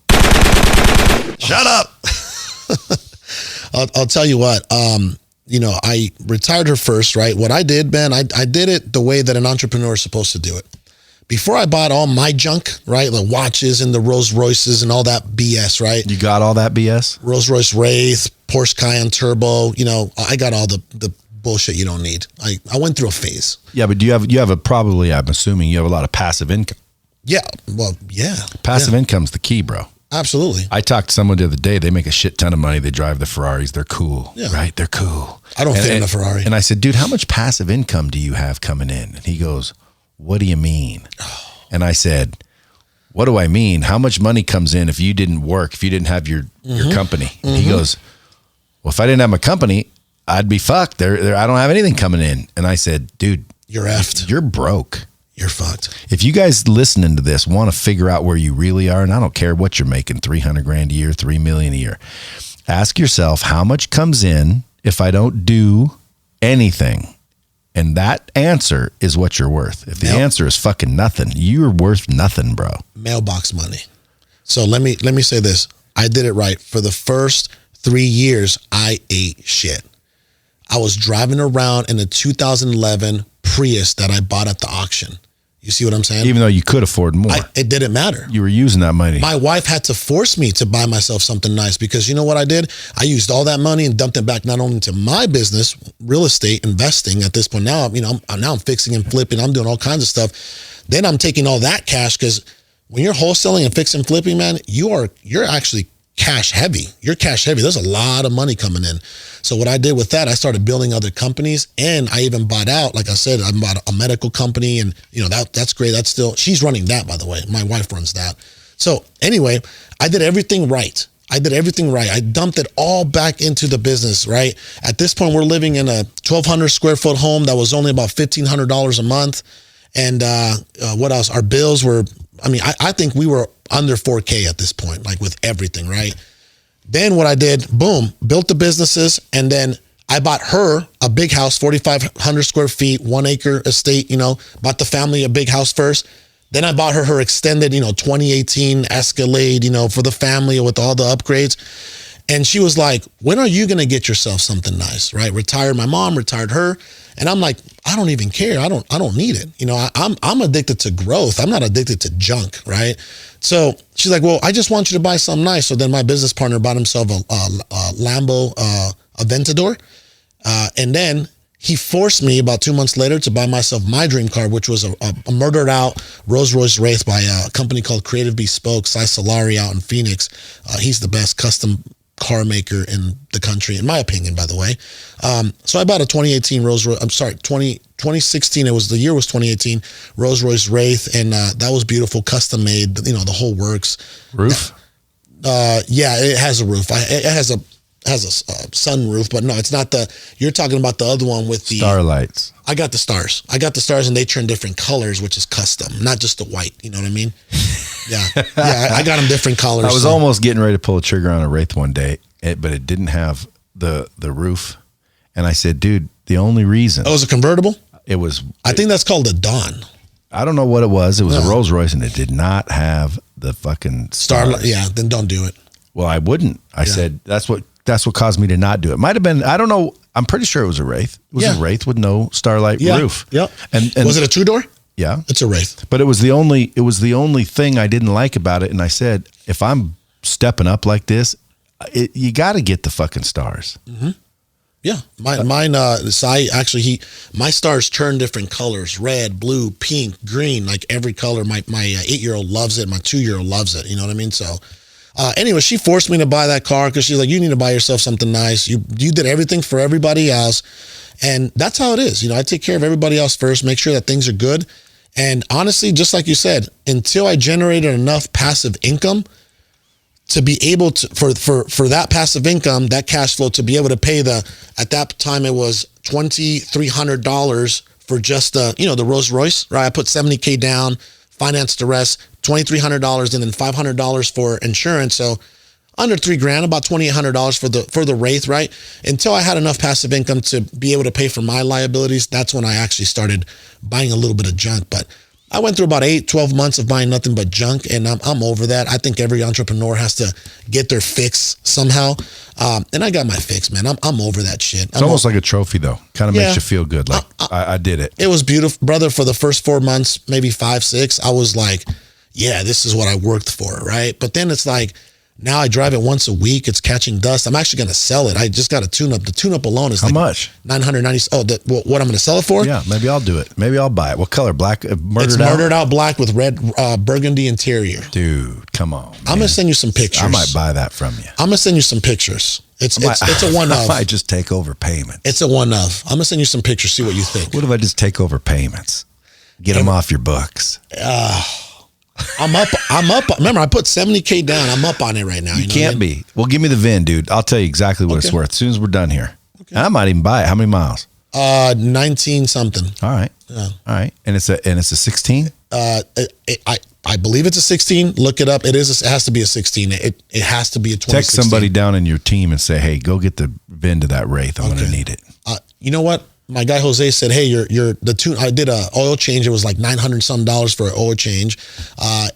Shut up. I'll tell you what, I retired her first, right? What I did, Ben, I did it the way that an entrepreneur is supposed to do it. Before I bought all my junk, right? The watches and the Rolls Royces and all that BS, right? You got all that BS? Rolls Royce Wraith, Porsche Cayenne Turbo, I got all the bullshit you don't need. I went through a phase. Yeah, but you have I'm assuming you have a lot of passive income. Yeah. Well, yeah. Passive yeah. income's the key, bro. Absolutely. I talked to someone the other day. They make a shit ton of money. They drive the Ferraris. They're cool, right? They're cool. I don't fit in a Ferrari. And I said, dude, how much passive income do you have coming in? And he goes, what do you mean? And I said, what do I mean? How much money comes in if you didn't work, if you didn't have your company? And he goes, well, if I didn't have my company, I'd be fucked. There, I don't have anything coming in. And I said, dude, you're effed. You're broke. You're fucked. If you guys listening to this want to figure out where you really are, and I don't care what you're making, $300,000 a year, $3 million a year, ask yourself how much comes in if I don't do anything. And that answer is what you're worth. If the answer is fucking nothing, you're worth nothing, bro. Mailbox money. So let me say this. I did it right. For the first 3 years, I ate shit. I was driving around in a 2011 Prius that I bought at the auction. You see what I'm saying? Even though you could afford more. It didn't matter. You were using that money. My wife had to force me to buy myself something nice because you know what I did? I used all that money and dumped it back not only into my business, real estate, investing at this point. Now, I'm fixing and flipping. I'm doing all kinds of stuff. Then I'm taking all that cash because when you're wholesaling and fixing and flipping, man, you're actually cash heavy. You're cash heavy. There's a lot of money coming in. So what I did with that, I started building other companies, and I even bought out, like I said, I bought a medical company, and that's great. That's still, she's running that, by the way. My wife runs that. So anyway, I did everything right. I dumped it all back into the business, right? At this point, we're living in a 1,200 square foot home that was only about $1,500 a month. And what else? Our bills were, I think we were under 4K at this point, like with everything, right? Then what I did, boom, built the businesses, and then I bought her a big house, 4,500 square feet, 1 acre estate, bought the family a big house first. Then I bought her extended, 2018 Escalade, for the family with all the upgrades. And she was like, when are you going to get yourself something nice, right? Retired my mom, retired her. And I'm like, I don't even care. I don't need it. I'm addicted to growth. I'm not addicted to junk, right? So she's like, well, I just want you to buy something nice. So then my business partner bought himself a Lambo Aventador. And then he forced me about 2 months later to buy myself my dream car, which was a murdered out Rolls Royce Wraith by a company called Creative Bespoke, Cy Solari out in Phoenix. He's the best custom car maker in the country, in my opinion, by the way. So I bought a 2018 2016, the year was 2018, Rolls Royce Wraith, and that was beautiful, custom made, the whole works. Roof? Yeah, it has a roof. It has a sunroof, but no, it's not you're talking about the other one with the Starlights. I got the stars, and they turn different colors, which is custom, not just the white. You know what I mean? Yeah. I got them different colors. I was almost getting ready to pull a trigger on a Wraith one day, but it didn't have the roof. And I said, dude, the only reason. Oh, it was a convertible? It was. I think that's called a Dawn. I don't know what it was. It was a Rolls Royce, and it did not have the fucking Starlight. Yeah, then don't do it. Well, I wouldn't. I said, that's what caused me to not do it. Might have been, I don't know. I'm pretty sure it was a Wraith. It was a Wraith with no Starlight roof. Yep. And was it a 2-door? Yeah. It's a Wraith. But it was the only thing I didn't like about it. And I said, if I'm stepping up like this, you got to get the fucking stars. Mm-hmm. Yeah. Mine, my stars turn different colors, red, blue, pink, green, like every color. My 8-year-old loves it. My 2-year-old loves it. You know what I mean? So anyway, she forced me to buy that car because she's like, you need to buy yourself something nice. You did everything for everybody else. And that's how it is. I take care of everybody else first, make sure that things are good. And honestly, just like you said, until I generated enough passive income to be able to, for that passive income, that cash flow, to be able to pay at that time it was $2,300 for just the Rolls Royce, right? I put $70K down, financed the rest, $2,300, and then $500 for insurance. So under $3,000, about $2,800 for the Wraith, right? Until I had enough passive income to be able to pay for my liabilities, that's when I actually started buying a little bit of junk. But I went through about 12 months of buying nothing but junk, and I'm over that. I think every entrepreneur has to get their fix somehow. And I got my fix, man. I'm over that shit. It's almost like a trophy, though. Kind of makes you feel good. Like, I did it. It was beautiful, brother. For the first 4 months, maybe 5, 6, I was like, yeah, this is what I worked for, right? But then it's like, Now I drive it once a week. It's catching dust. I'm actually going to sell it. I just got a tune-up. The tune-up alone is how much? $990. Oh, what I'm going to sell it for? Yeah, maybe I'll do it. Maybe I'll buy it. What color? Black? Murdered out black with red burgundy interior. Dude, come on. Man. I'm going to send you some pictures. I might buy that from you. I'm going to send you some pictures. It's a one of. I might just take over payments. It's a one of. I'm going to send you some pictures, see what you think. What if I just take over payments? Get them off your books. I'm up. Remember, I put $70K down. I'm up on it right now. You can't be. Well, give me the VIN, dude. I'll tell you exactly what it's worth as soon as we're done here. Okay. And I might even buy it. How many miles? 19 something. All right. Yeah. All right. And it's a 16? I believe it's a 16. Look it up. It has to be a 16. It has to be a 2016. Text somebody down in your team and say, hey, go get the VIN to that Wraith. I'm going to need it. You know what? My guy Jose said, "Hey, the tune." I did a oil change. It was like $900 some for an oil change,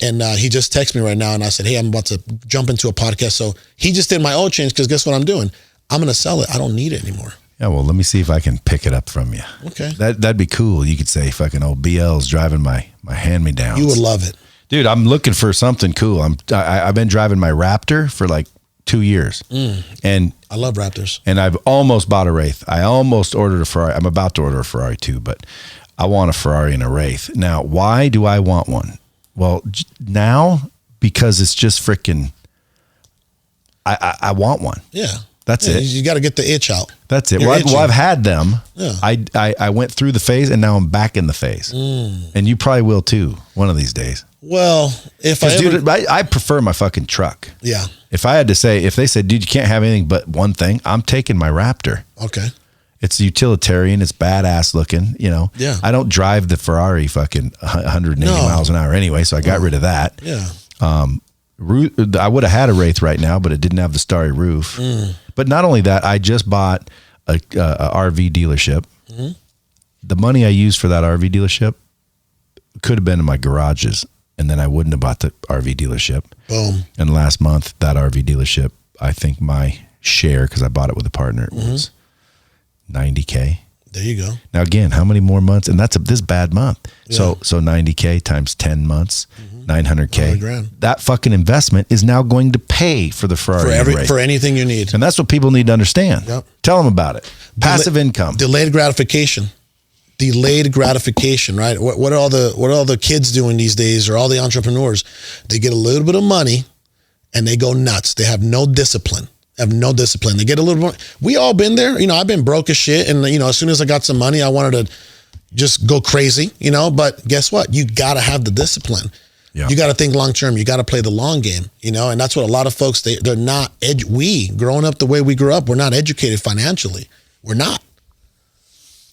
and he just texted me right now, and I said, "Hey, I'm about to jump into a podcast." So he just did my oil change because guess what I'm doing? I'm gonna sell it. I don't need it anymore. Yeah, well, let me see if I can pick it up from you. Okay, that'd be cool. You could say, "Fucking old BL's driving my hand-me-downs." You would love it, dude. I'm looking for something cool. I've been driving my Raptor for like 2 years, and I love Raptors. And I've almost bought a Wraith. I almost ordered a Ferrari. I'm about to order a Ferrari too, but I want a Ferrari and a Wraith. Now, why do I want one? Well, now because it's just freaking. I want one. Yeah, that's it. You got to get the itch out. That's it. Well, I've had them. Yeah. I went through the phase, and now I'm back in the phase. And you probably will too, one of these days. Well, I prefer my fucking truck. Yeah. If they said, dude, you can't have anything but one thing, I'm taking my Raptor. Okay. It's utilitarian. It's badass looking, you know. Yeah. I don't drive the Ferrari fucking 180 miles an hour anyway, so I got rid of that. Yeah. I would have had a Wraith right now, but it didn't have the starry roof. But not only that, I just bought a RV dealership. The money I used for that RV dealership could have been in my garages, and then I wouldn't have bought the RV dealership. Boom. And last month, that RV dealership, I think my share, because I bought it with a partner, was $90K. There you go. Now again, how many more months? And that's this bad month. Yeah. So $90K times 10 months, $900K. $100,000. That fucking investment is now going to pay for the Ferrari for anything you need. And that's what people need to understand. Yep. Tell them about it. Passive income. Delayed gratification. Delayed gratification, right? What are all the kids doing these days, or all the entrepreneurs? They get a little bit of money and they go nuts. They have no discipline. They get a little more. We all been there. You know, I've been broke as shit. And, you know, as soon as I got some money, I wanted to just go crazy, you know, but guess what? You got to have the discipline. Yeah. You got to think long-term. You got to play the long game, you know, and that's what a lot of folks, they're not, growing up the way we grew up, we're not educated financially. We're not.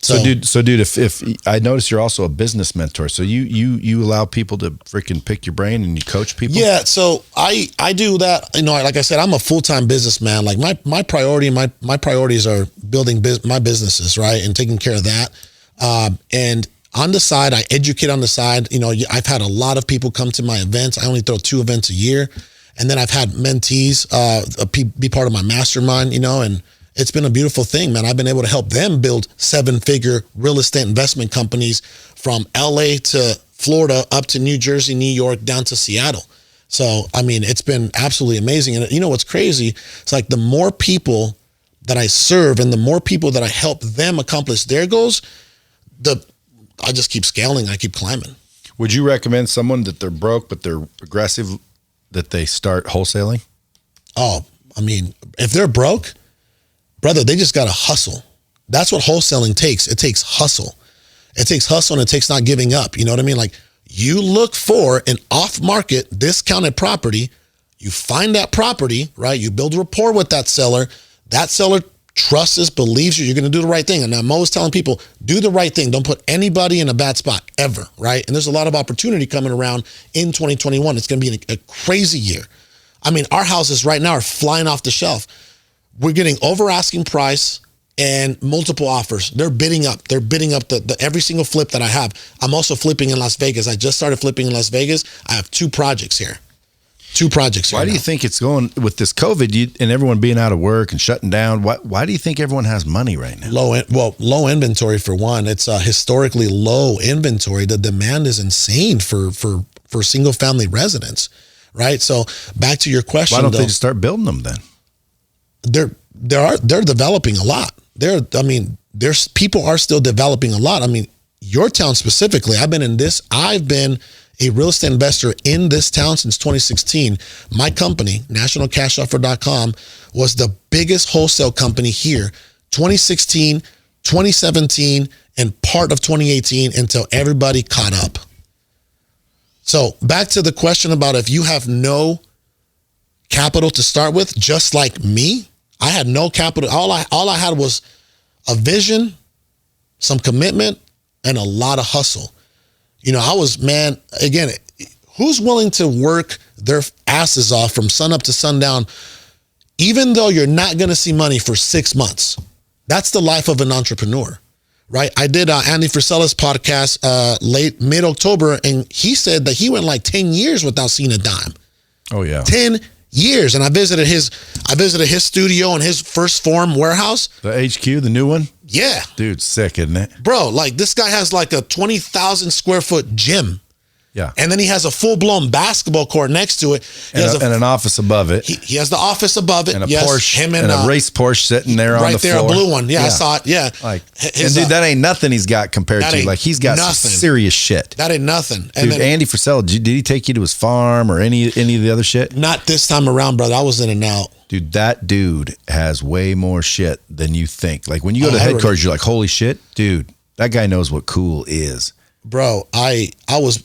So dude, if I notice you're also a business mentor, so you allow people to freaking pick your brain and you coach people. Yeah, so I do that. You know, like I said, I'm a full-time businessman. Like my priorities are building my businesses, right, and taking care of that. And on the side, I educate on the side. You know, I've had a lot of people come to my events. I only throw 2 events a year, and then I've had mentees be part of my mastermind. You know, and it's been a beautiful thing, man. I've been able to help them build 7-figure real estate investment companies from LA to Florida up to New Jersey, New York, down to Seattle. So, I mean, it's been absolutely amazing. And you know what's crazy? It's like the more people that I serve and the more people that I help them accomplish their goals, I just keep scaling. I keep climbing. Would you recommend someone that they're broke but they're aggressive, that they start wholesaling? Oh, I mean, if they're broke, brother, they just got to hustle. That's what wholesaling takes. It takes hustle. It takes hustle, and it takes not giving up. You know what I mean? Like, you look for an off-market discounted property. You find that property, right? You build rapport with that seller. That seller trusts us, believes you're going to do the right thing. And I'm always telling people, do the right thing. Don't put anybody in a bad spot ever, right? And there's a lot of opportunity coming around in 2021. It's going to be a crazy year. I mean, our houses right now are flying off the shelf. We're getting over asking price and multiple offers. They're bidding up. They're bidding up the every single flip that I have. I'm also flipping in Las Vegas. I just started flipping in Las Vegas. I have 2 projects here. 2 projects here. Why do you think it's going with this COVID and everyone being out of work and shutting down? Why do you think everyone has money right now? Low inventory for one. It's historically low inventory. The demand is insane for single family residents. right? So back to your question, Why don't they just start building them then? They're developing a lot. There's people are still developing a lot. I mean, your town specifically, I've been a real estate investor in this town since 2016. My company, nationalcashoffer.com, was the biggest wholesale company here, 2016, 2017, and part of 2018 until everybody caught up. So back to the question about if you have no capital to start with, just like me, I had no capital. All I had was a vision, some commitment, and a lot of hustle. Again, who's willing to work their asses off from sun up to sundown, even though you're not going to see money for 6 months? That's the life of an entrepreneur, right? I did Andy Frisella's podcast mid-October, and he said that he went like 10 years without seeing a dime. Oh, yeah. 10 years. And I visited his studio and his first form warehouse. The HQ, the new one? Yeah. Dude, sick, isn't it? Bro, like this guy has like a 20,000 square foot gym. Yeah. And then he has a full-blown basketball court next to it. And an office above it. He has the office above it. And a yes, Porsche. Him and a race Porsche sitting there on the floor. Right there, a blue one. Yeah, I saw it. Yeah. Dude, that ain't nothing he's got compared to. Like, he's got some serious shit. That ain't nothing. And dude, Andy Frisella, did he take you to his farm or any of the other shit? Not this time around, brother. I was in and out. Dude, that dude has way more shit than you think. Like, when you go to headquarters, you're like, holy shit, dude, that guy knows what cool is. Bro, I was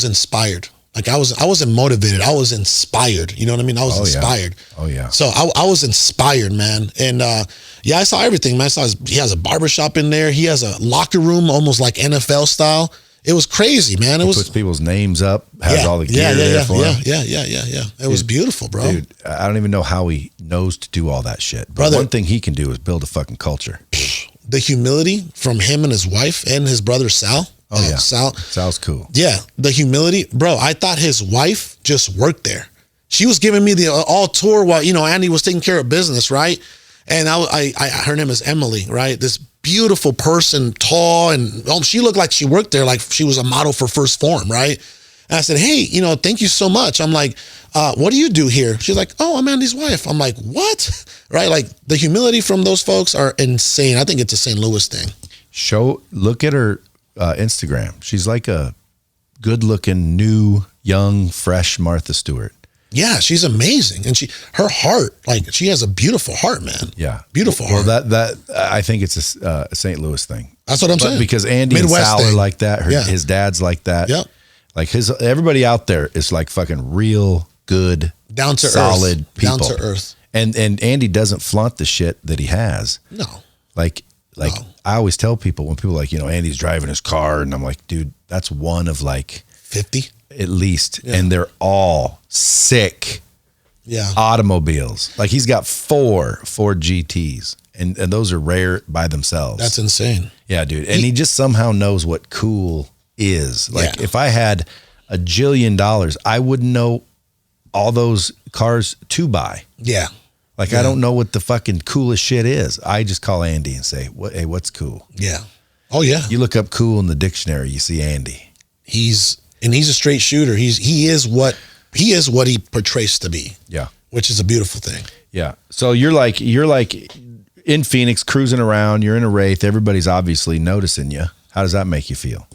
inspired. Like I wasn't motivated. I was inspired. You know what I mean? I was inspired. Oh yeah. So I was inspired, man. And I saw everything, man. He has a barbershop in there. He has a locker room, almost like NFL style. It was crazy, man. It was puts people's names up, has all the gear there for him. Yeah. It was beautiful, bro. Dude, I don't even know how he knows to do all that shit. But brother, one thing he can do is build a fucking culture. The humility from him and his wife and his brother Sal. Oh yeah, Sal's cool. Yeah, the humility, bro. I thought his wife just worked there. She was giving me the all tour while Andy was taking care of business, right? And her name is Emily, right? This beautiful person, tall, and she looked like she worked there, like she was a model for First Form, right? And I said, hey, thank you so much. I'm like, what do you do here? She's like, oh, I'm Andy's wife. I'm like, what? Right? Like the humility from those folks are insane. I think it's a St. Louis thing. Look at her Instagram. She's like a good-looking, new, young, fresh Martha Stewart. Yeah, she's amazing, and her heart, like she has a beautiful heart, man. Yeah, beautiful heart. Well, that I think it's a St. Louis thing. That's what I'm saying. Because Andy Midwest and Sal are like that. His dad's like that. Yep. Like everybody out there is like fucking real good, down to solid earth. people. Down to earth. And Andy doesn't flaunt the shit that he has. No. Like I always tell people when people are like, Andy's driving his car, and I'm like, dude, that's one of like 50 at least. Yeah. And they're all sick automobiles. Like he's got four GTs, and those are rare by themselves. That's insane. Yeah, dude. And he just somehow knows what cool is. Like if I had $1 jillion, I wouldn't know all those cars to buy. Yeah. Like, I don't know what the fucking coolest shit is. I just call Andy and say, hey, what's cool? Yeah. Oh, yeah. You look up cool in the dictionary, you see Andy. He's a straight shooter. He is what he portrays to be. Yeah. Which is a beautiful thing. Yeah. So you're like in Phoenix, cruising around, you're in a Wraith, everybody's obviously noticing you. How does that make you feel?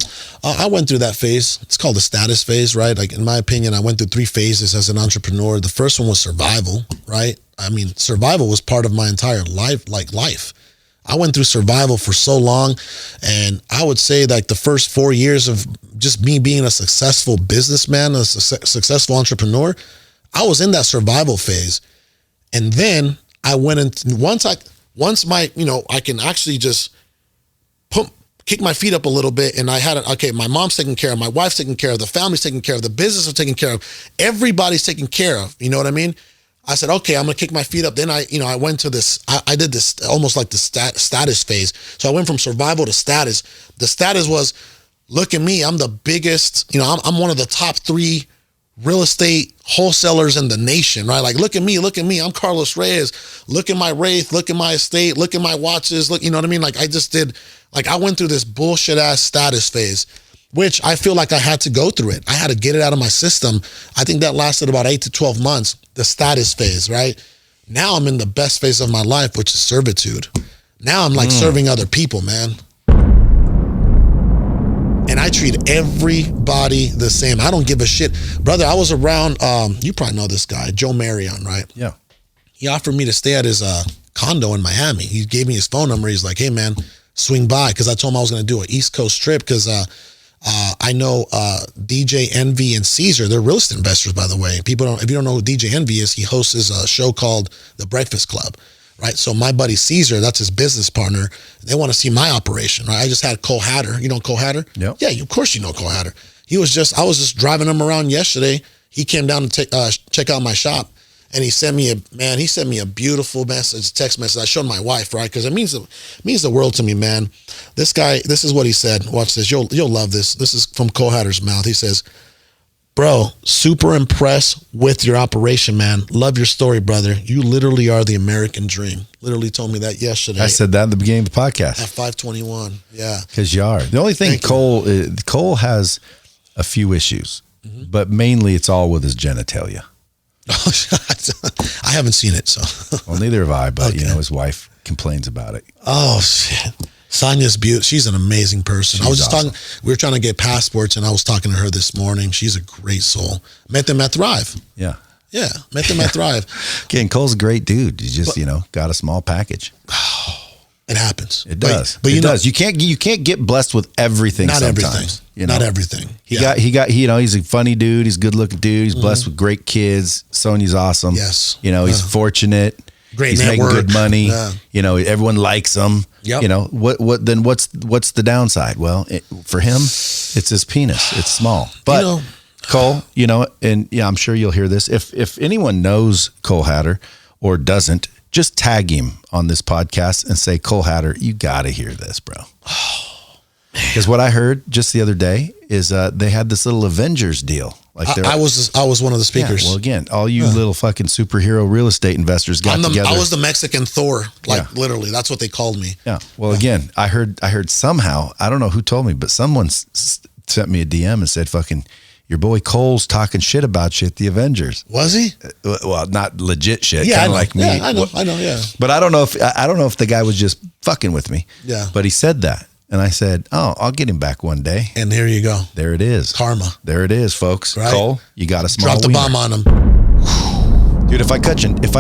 I went through that phase. It's called the status phase, right? Like, in my opinion, I went through 3 phases as an entrepreneur. The first one was survival, right? I mean, survival was part of my entire life. I went through survival for so long. And I would say like the first 4 years of just me being a successful businessman, a successful entrepreneur, I was in that survival phase. And then I went into, once I can actually just kick my feet up a little bit, and I had my mom's taken care of, my wife's taken care of, the family's taken care of, the business is taken care of, everybody's taken care of. You know what I mean? I said, okay, I'm gonna kick my feet up. Then I went to this, I did this almost like the status phase. So I went from survival to status. The status was, look at me, I'm the biggest, I'm one of the top 3 real estate wholesalers in the nation, right? Like, look at me, I'm Carlos Reyes. Look at my Wraith, look at my estate, look at my watches, look, you know what I mean? Like I went through this bullshit ass status phase. which I feel like I had to go through it. I had to get it out of my system. I think that lasted about 8 to 12 months, the status phase, right? Now I'm in the best phase of my life, which is servitude. Now I'm like serving other people, man. And I treat everybody the same. I don't give a shit. Brother, I was around, you probably know this guy, Joe Marion, right? Yeah. He offered me to stay at his condo in Miami. He gave me his phone number. He's like, hey, man, swing by. Because I told him I was going to do an East Coast trip because I know DJ Envy and Caesar. They're real estate investors, by the way. If you don't know who DJ Envy is, he hosts a show called The Breakfast Club, right? So my buddy Caesar, that's his business partner. They want to see my operation, right? I just had Cole Hatter. You know Cole Hatter? Yep. Yeah, of course you know Cole Hatter. I was just driving him around yesterday. He came down to check out my shop. And he sent me a beautiful message, text message. I showed my wife, right? Because it means the world to me, man. This guy, this is what he said. Watch this. You'll love this. This is from Cole Hatter's mouth. He says, bro, super impressed with your operation, man. Love your story, brother. You literally are the American dream. Literally told me that yesterday. I said that at the beginning of the podcast. At 521. Yeah. Because you are. The only thing Cole has a few issues, but mainly it's all with his genitalia. I haven't seen it, so. Well, neither have I, but you know, his wife complains about it. Oh shit. Sonya's beautiful. She's an amazing person. I was just awesome. talking, we were trying to get passports and I was talking to her this morning. She's a great soul. Met them at Thrive. Yeah. Yeah. Met them at Thrive. Again, Cole's a great dude. He just, got a small package. It happens. It does. But it does. You can't get blessed with everything. Not sometimes, everything. Not everything. He's a funny dude. He's a good looking dude. He's blessed with great kids. Sonya's awesome. Yes. He's fortunate. Great He's network. making good money. Yeah. Everyone likes him. Yep. What's the downside? Well, for him, it's his penis. It's small. But Cole, and I'm sure you'll hear this. If anyone knows Cole Hatter or doesn't, just tag him on this podcast and say, Cole Hatter, you got to hear this, bro. Because what I heard just the other day is they had this little Avengers deal. Like I was one of the speakers. Yeah, well, again, all you little fucking superhero real estate investors got together. I was the Mexican Thor, literally. That's what they called me. Yeah. Well, again, I heard somehow, I don't know who told me, but someone sent me a DM and said, fucking, your boy Cole's talking shit about you at the Avengers. Was he? Well, not legit shit. Yeah, kind of like me. Yeah, I know. Yeah. But I don't know if the guy was just fucking with me. Yeah. But he said that. And I said, oh, I'll get him back one day. And here you go. There it is. Karma. There it is, folks. Right? Cole, you got a small Drop the wiener. bomb on him. Dude, if I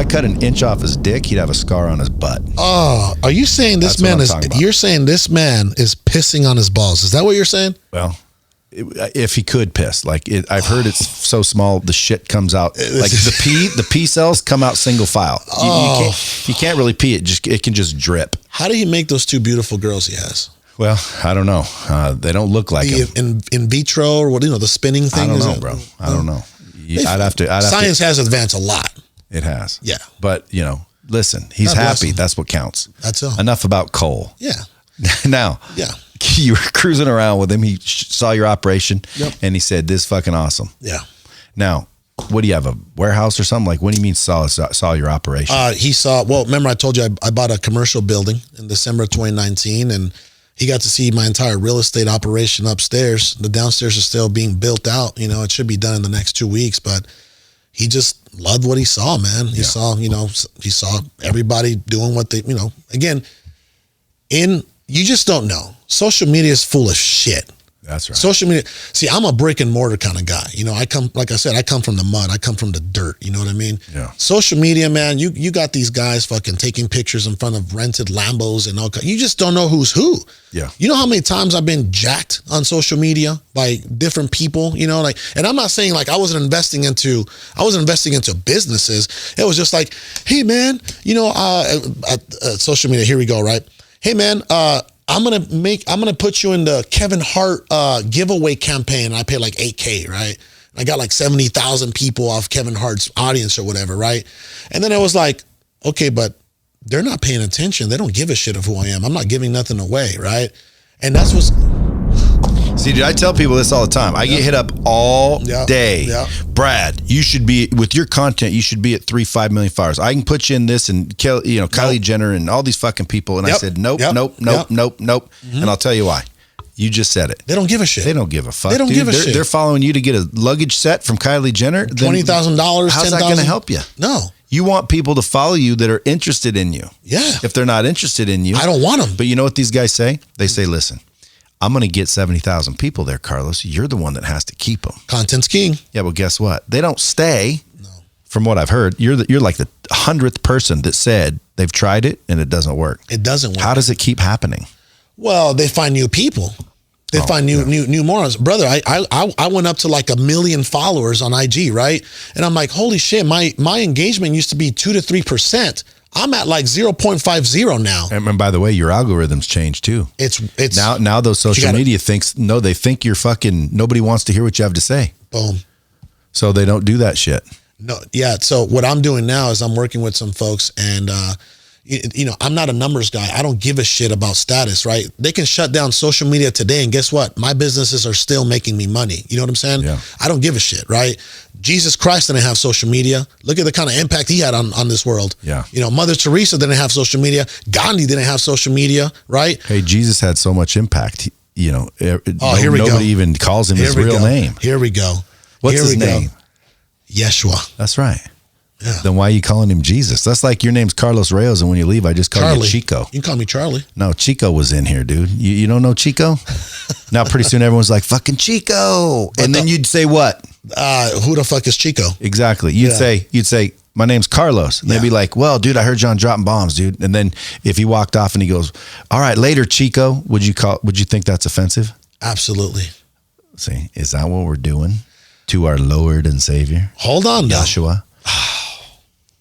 cut an inch off his dick, he'd have a scar on his butt. Oh, are you saying you're saying this man is pissing on his balls? Is that what you're saying? Well, if he could piss, I've heard it's so small the shit comes out like the pee cells come out single file. You can't really pee it. It can just drip. How did he make those two beautiful girls he has? Well, I don't know. They don't look like him. In vitro or what? The spinning thing. I don't know, bro. I don't know. Science has advanced a lot. It has. Yeah. But listen, he's happy. That's what counts. That's all. Enough about Cole. Yeah. Now. Yeah. You were cruising around with him. He saw your operation, and he said, "This is fucking awesome." Yeah. Now, what do you have, a warehouse or something? Like, what do you mean saw your operation? He saw. Well, remember I told you I bought a commercial building in December of 2019, and he got to see my entire real estate operation upstairs. The downstairs is still being built out. It should be done in the next 2 weeks, but he just loved what he saw, man. He saw, he saw everybody doing what they, again, you just don't know. Social media is full of shit. That's right. Social media. See, I'm a brick and mortar kind of guy. I come from the mud. I come from the dirt. You know what I mean? Yeah. Social media, man, you got these guys fucking taking pictures in front of rented Lambos and all. You just don't know who's who. Yeah. You know how many times I've been jacked on social media by different people, and I'm not saying like I wasn't investing into businesses. It was just like, hey man, social media, here we go, right? Hey man, I'm gonna put you in the Kevin Hart giveaway campaign. I paid like $8,000, right? I got like 70,000 people off Kevin Hart's audience or whatever, right? And then I was like, okay, but they're not paying attention. They don't give a shit of who I am. I'm not giving nothing away, right? And that's what's. See, dude, I tell people this all the time. I get hit up all day. Yeah. Brad, you should be, with your content, you should be at 3-5 million followers. I can put you in this and Kylie Jenner and all these fucking people. And I said, nope. And I'll tell you why. You just said it. They don't give a shit. They don't give a fuck. They don't give a shit. They're following you to get a luggage set from Kylie Jenner. $20,000, $10,000. How's that going to help you? No. You want people to follow you that are interested in you. Yeah. If they're not interested in you, I don't want them. But you know what these guys say? They say, listen, I'm going to get 70,000 people there, Carlos. You're the one that has to keep them. Content's king. Yeah, well, guess what? They don't stay. No. From what I've heard, you're like the 100th person that said they've tried it and it doesn't work. It doesn't work. How does it keep happening? Well, they find new people. They find new morons. Brother, I went up to like 1 million followers on IG, right? And I'm like, holy shit, my engagement used to be 2 to 3%. I'm at like 0.50 now. And by the way, your algorithms change too. It's now those social media they think you're fucking, nobody wants to hear what you have to say. Boom. So they don't do that shit. No, yeah. So what I'm doing now is I'm working with some folks, and you know, I'm not a numbers guy. I don't give a shit about status, right? They can shut down social media today, and guess what? My businesses are still making me money. You know what I'm saying? Yeah. I don't give a shit, right? Jesus Christ didn't have social media. Look at the kind of impact he had on this world. Yeah. You know, Mother Teresa didn't have social media. Gandhi didn't have social media, right? Hey, Jesus had so much impact. You know, here we go. Nobody even calls him his real name. Here we go. What's his name? Yeshua. That's right. Yeah. Then why are you calling him Jesus? That's like your name's Carlos Reyes, and when you leave, I just call you Chico. You can call me Charlie. No, Chico was in here, dude. You don't know Chico? Now pretty soon everyone's like, fucking Chico. And then you'd say what? Who the fuck is Chico? Exactly. You'd say, my name's Carlos. And they'd be like, well, dude, I heard you on dropping bombs, dude. And then if he walked off and he goes, all right, later, Chico, would you think that's offensive? Absolutely. See, is that what we're doing to our Lord and Savior? Hold on, though. Yeshua.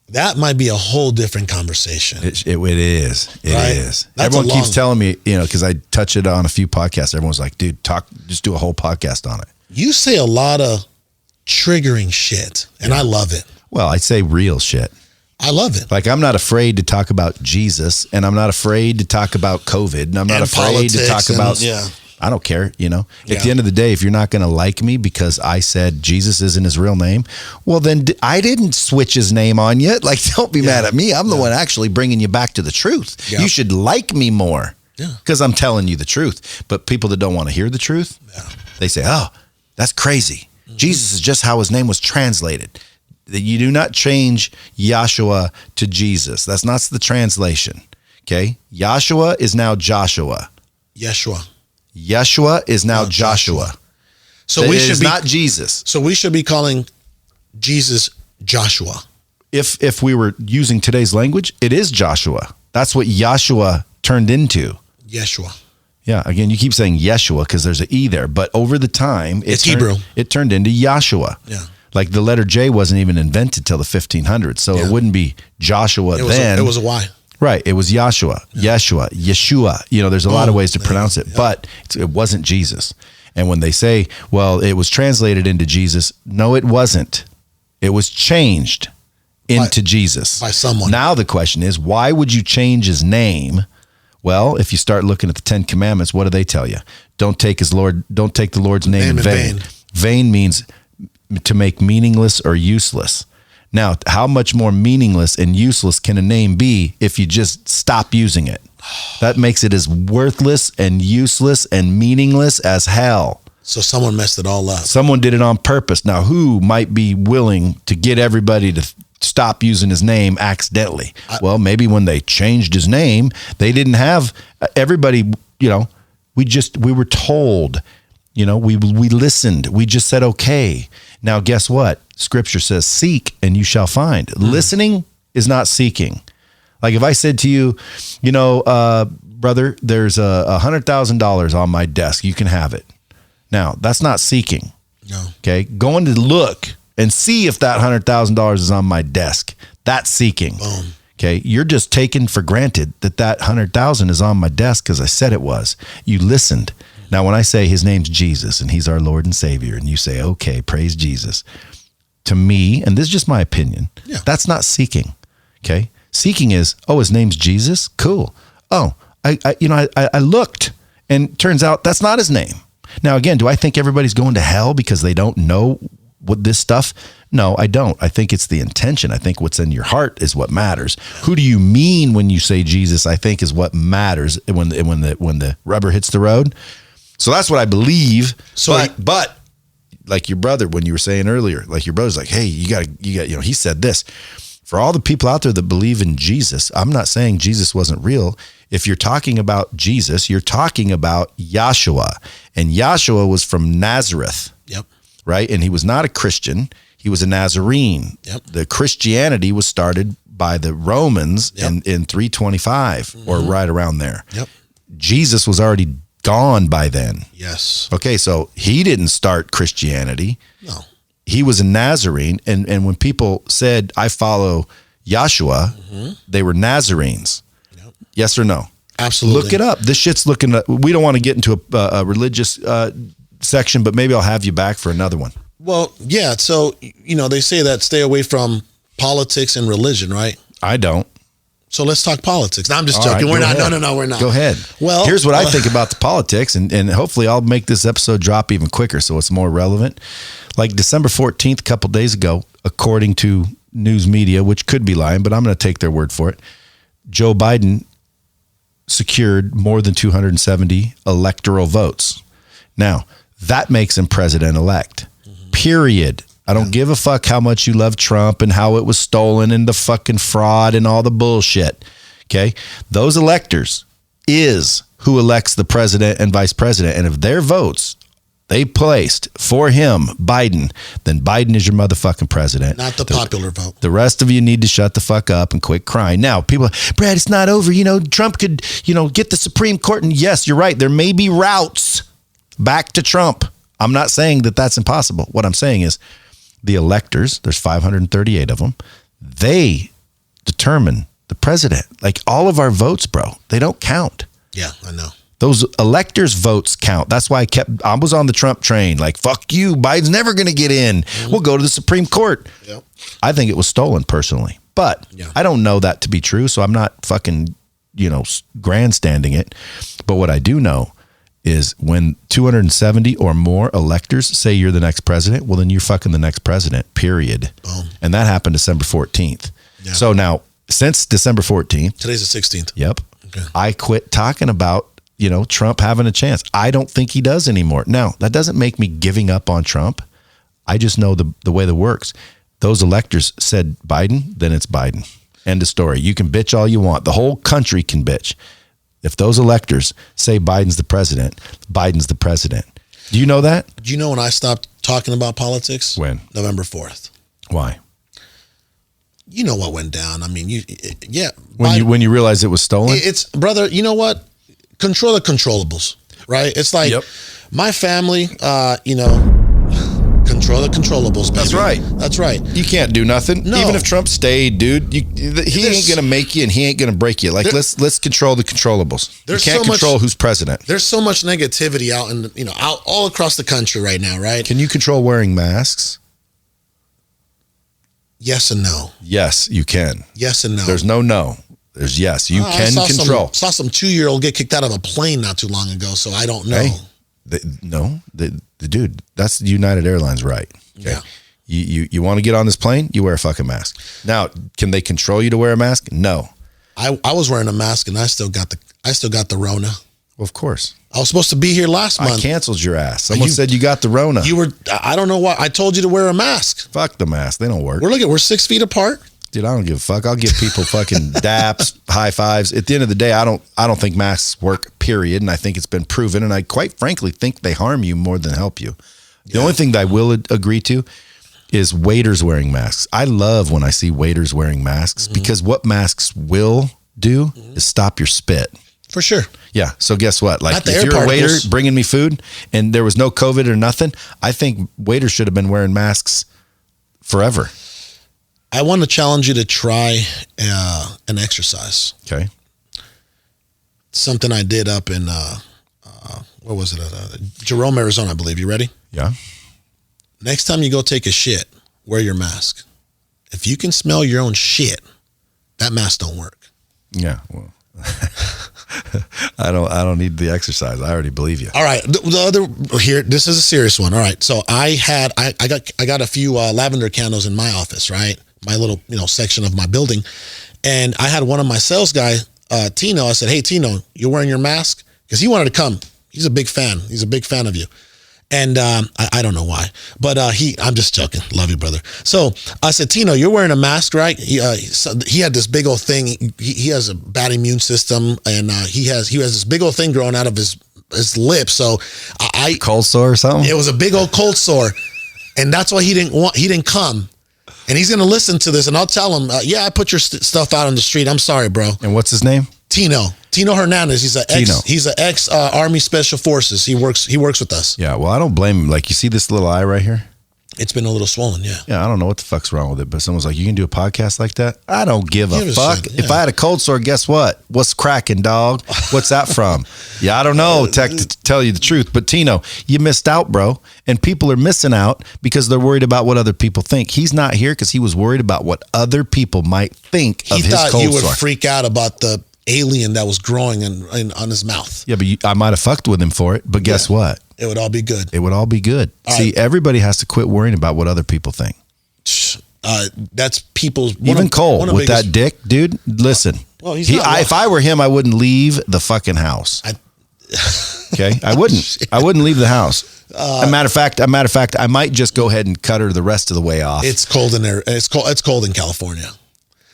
That might be a whole different conversation. It is. It right? is. That's Everyone keeps telling me, you know, because I touch it on a few podcasts. Everyone's like, dude, just do a whole podcast on it. You say a lot of triggering shit, and I love it. Well, I say real shit. I love it. Like, I'm not afraid to talk about Jesus, and I'm not afraid to talk about COVID, and I'm not afraid to talk about... I don't care, you know. At the end of the day, if you're not going to like me because I said Jesus isn't his real name, well, then I didn't switch his name on you. Like, don't be mad at me. I'm the one actually bringing you back to the truth. You should like me more because I'm telling you the truth. But people that don't want to hear the truth, they say, oh, that's crazy. Jesus is just how his name was translated. You do not change Yeshua to Jesus. That's not the translation. Okay? Yeshua is now Joshua. Yeshua is now Joshua. So we should be not Jesus. So we should be calling Jesus Joshua. If we were using today's language, it is Joshua. That's what Yeshua turned into. Yeshua. Yeah. Again, you keep saying Yeshua because there's an E there, but over the time, it's Hebrew. It turned into Yeshua. Yeah. Like the letter J wasn't even invented till the 1500s, so it wouldn't be Joshua then. It was a Y. Right. It was Yeshua, Yeshua. You know, there's a lot of ways to pronounce it, but it wasn't Jesus. And when they say, well, it was translated into Jesus, no, it wasn't. It was changed into Jesus. By someone. Now the question is, why would you change his name? Well, if you start looking at the 10 Commandments, what do they tell you? Don't take the Lord's name in vain. Vain means to make meaningless or useless. Now, how much more meaningless and useless can a name be if you just stop using it? That makes it as worthless and useless and meaningless as hell. So someone messed it all up. Someone did it on purpose. Now, who might be willing to get everybody to stop using his name accidentally? Well, maybe when they changed his name, they didn't have everybody, you know, we were told, you know, we listened. We just said, okay. Now, guess what? Scripture says, seek and you shall find. Listening is not seeking. Like if I said to you, you know, brother, there's $100,000 on my desk. You can have it. Now, that's not seeking. No. Okay. Going to look and see if that $100,000 is on my desk. That's seeking. Boom. Okay. You're just taking for granted that 100,000 is on my desk because I said it was. You listened. Now, when I say his name's Jesus and he's our Lord and Savior, and you say, okay, praise Jesus, to me, and this is just my opinion, that's not seeking. Okay. Seeking is, oh, his name's Jesus. Cool. Oh, I looked and turns out that's not his name. Now, again, do I think everybody's going to hell because they don't know what this stuff? No, I don't. I think it's the intention. I think what's in your heart is what matters. Who do you mean when you say Jesus? I think is what matters when the rubber hits the road. So that's what I believe. So but like your brother, when you were saying earlier, like your brother's like, hey, you got, he said this. For all the people out there that believe in Jesus, I'm not saying Jesus wasn't real. If you're talking about Jesus, you're talking about Yeshua. And Yeshua was from Nazareth. Yep. Right? And he was not a Christian. He was a Nazarene. Yep. The Christianity was started by the Romans in 325 or right around there. Yep. Jesus was already gone by then. Yes. Okay, so he didn't start Christianity. No. He was a Nazarene, and when people said, I follow Yeshua, they were Nazarenes. Yep. Yes or no? Absolutely. Look it up. This shit's looking at, we don't want to get into a religious section, but maybe I'll have you back for another one. Well, yeah. So, they say that stay away from politics and religion, right? I don't. So let's talk politics. No, I'm just All joking. right, We're not. ahead. No, we're not. Go ahead. Well, here's what I think about the politics, and hopefully I'll make this episode drop even quicker so it's more relevant. Like December 14th, a couple days ago, according to news media, which could be lying, but I'm going to take their word for it, Joe Biden secured more than 270 electoral votes. Now, that makes him president-elect, period. I don't give a fuck how much you love Trump and how it was stolen and the fucking fraud and all the bullshit. Okay? Those electors is who elects the president and vice president. And if their votes they placed for him, Biden, then Biden is your motherfucking president. Not the popular vote. The rest of you need to shut the fuck up and quit crying. Now, people, Brad, it's not over. Trump could, get the Supreme Court. And yes, you're right. There may be routes back to Trump. I'm not saying that that's impossible. What I'm saying is, the electors, there's 538 of them, they determine the president. Like all of our votes, bro, they don't count. Yeah, I know. Those electors' votes count. That's why I was on the Trump train. Like, fuck you, Biden's never going to get in. We'll go to the Supreme Court. Yep. I think it was stolen personally, but I don't know that to be true. So I'm not fucking, grandstanding it. But what I do know is when 270 or more electors say you're the next president, well, then you're fucking the next president, period. Boom. And that happened December 14th. Yeah. So now, since December 14th. Today's the 16th. Yep. Okay. I quit talking about, Trump having a chance. I don't think he does anymore. Now, that doesn't make me giving up on Trump. I just know the way that works. Those electors said Biden, then it's Biden. End of story. You can bitch all you want. The whole country can bitch. If those electors say Biden's the president, Biden's the president. Do you know that? Do you know when I stopped talking about politics? When? November 4th. Why? You know what went down. I mean, When you realized it was stolen? It's, brother, you know what? Control the controllables, right? It's like my family, control the controllables, baby. That's right. That's right. You can't do nothing. No. Even if Trump stayed, dude, he ain't going to make you and he ain't going to break you. Like, let's control the controllables. You can't control who's president. There's so much negativity out out all across the country right now, right? Can you control wearing masks? Yes and no. Yes, you can. Yes and no. There's no. There's yes. You can control. Saw some 2-year-old get kicked out of a plane not too long ago, so I don't know. Hey, dude, that's United Airlines, right? Okay. Yeah. You want to get on this plane? You wear a fucking mask. Now, can they control you to wear a mask? No. I was wearing a mask and I still got the Rona. Well, of course. I was supposed to be here last month. I canceled your ass. Someone said you got the Rona. I don't know why. I told you to wear a mask. Fuck the mask. They don't work. We're 6 feet apart. Dude, I don't give a fuck. I'll give people fucking daps, high fives. At the end of the day, I don't think masks work, period. And I think it's been proven. And I quite frankly think they harm you more than help you. The only thing that I will agree to is waiters wearing masks. I love when I see waiters wearing masks because what masks will do is stop your spit. For sure. Yeah. So guess what? Like if you're a waiter bringing me food and there was no COVID or nothing, I think waiters should have been wearing masks forever. I want to challenge you to try an exercise. Okay. Something I did up in, what was it? Jerome, Arizona, I believe. You ready? Yeah. Next time you go take a shit, wear your mask. If you can smell your own shit, that mask don't work. Yeah. Well, I don't need the exercise. I already believe you. All right. The other here, this is a serious one. All right. So I got a few lavender candles in my office, right? My little, section of my building. And I had one of my sales guy, Tino. I said, "Hey, Tino, you're wearing your mask?" Because he wanted to come. He's a big fan. He's a big fan of you. And I don't know why, but I'm just joking. Love you, brother. So I said, Tino, you're wearing a mask, right? He had this big old thing. He has a bad immune system, and he has this big old thing growing out of his lip. So cold sore or something. It was a big old cold sore, and that's why he didn't come. And he's gonna listen to this, and I'll tell him, I put your stuff out on the street. I'm sorry, bro. And what's his name? Tino Hernandez. He's an ex Army Special Forces. He works with us. Yeah. Well, I don't blame him. Like, you see this little eye right here? It's been a little swollen. Yeah. Yeah. I don't know what the fuck's wrong with it, but someone's like, you can do a podcast like that? I don't give a fuck. Shit, yeah. If I had a cold sore, guess what? What's cracking, dog? What's that from? Yeah. I don't know. To tell you the truth, but Tino, you missed out, bro. And people are missing out because they're worried about what other people think. He's not here because he was worried about what other people might think of his cold sore. He thought you would freak out about the alien that was growing on his mouth. Yeah, but I might have fucked with him for it, but guess what? It would all be good. It would all be good. See, everybody has to quit worrying about what other people think. That's people's... Even Cole, with that dick, dude, listen. Well, if I were him, I wouldn't leave the fucking house. Okay? I wouldn't. I wouldn't leave the house. As a matter of fact, I might just go ahead and cut her the rest of the way off. It's cold in there. It's cold in California.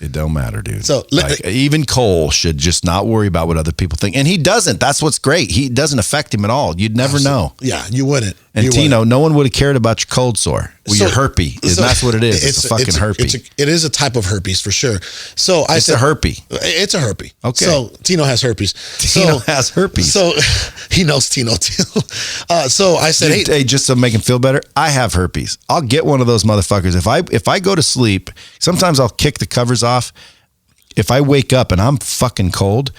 It don't matter, dude. So even Cole should just not worry about what other people think. And he doesn't. That's what's great. He doesn't affect him at all. You'd never know. Yeah, you wouldn't. And Tino, no one would have cared about your cold sore. Well, your herpes. That's what it is. It's a fucking herpes. It is a type of herpes for sure. So it's a herpes. It's a herpes. Okay. So Tino has herpes. Tino has herpes. So he knows Tino too. So I said, hey, just to make him feel better, I have herpes. I'll get one of those motherfuckers. If I go to sleep, sometimes I'll kick the covers off. If I wake up and I'm fucking cold,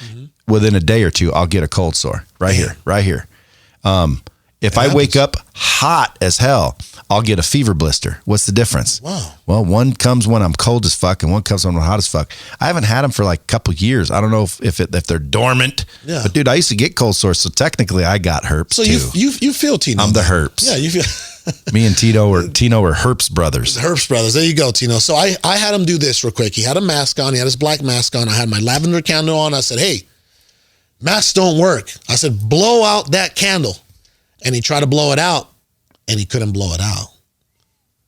within a day or two, I'll get a cold sore right here. If I wake up hot as hell, I'll get a fever blister. What's the difference? Wow. Well, one comes when I'm cold as fuck and one comes when I'm hot as fuck. I haven't had them for like a couple of years. I don't know if they're dormant. Yeah. But dude, I used to get cold sores, so technically I got herpes too. So you feel Tino. I'm the herpes. Yeah, you feel. Me and Tino are herpes brothers. Herpes brothers. There you go, Tino. So I had him do this real quick. He had a mask on. He had his black mask on. I had my lavender candle on. I said, hey, masks don't work. I said, blow out that candle. And he tried to blow it out, and he couldn't blow it out.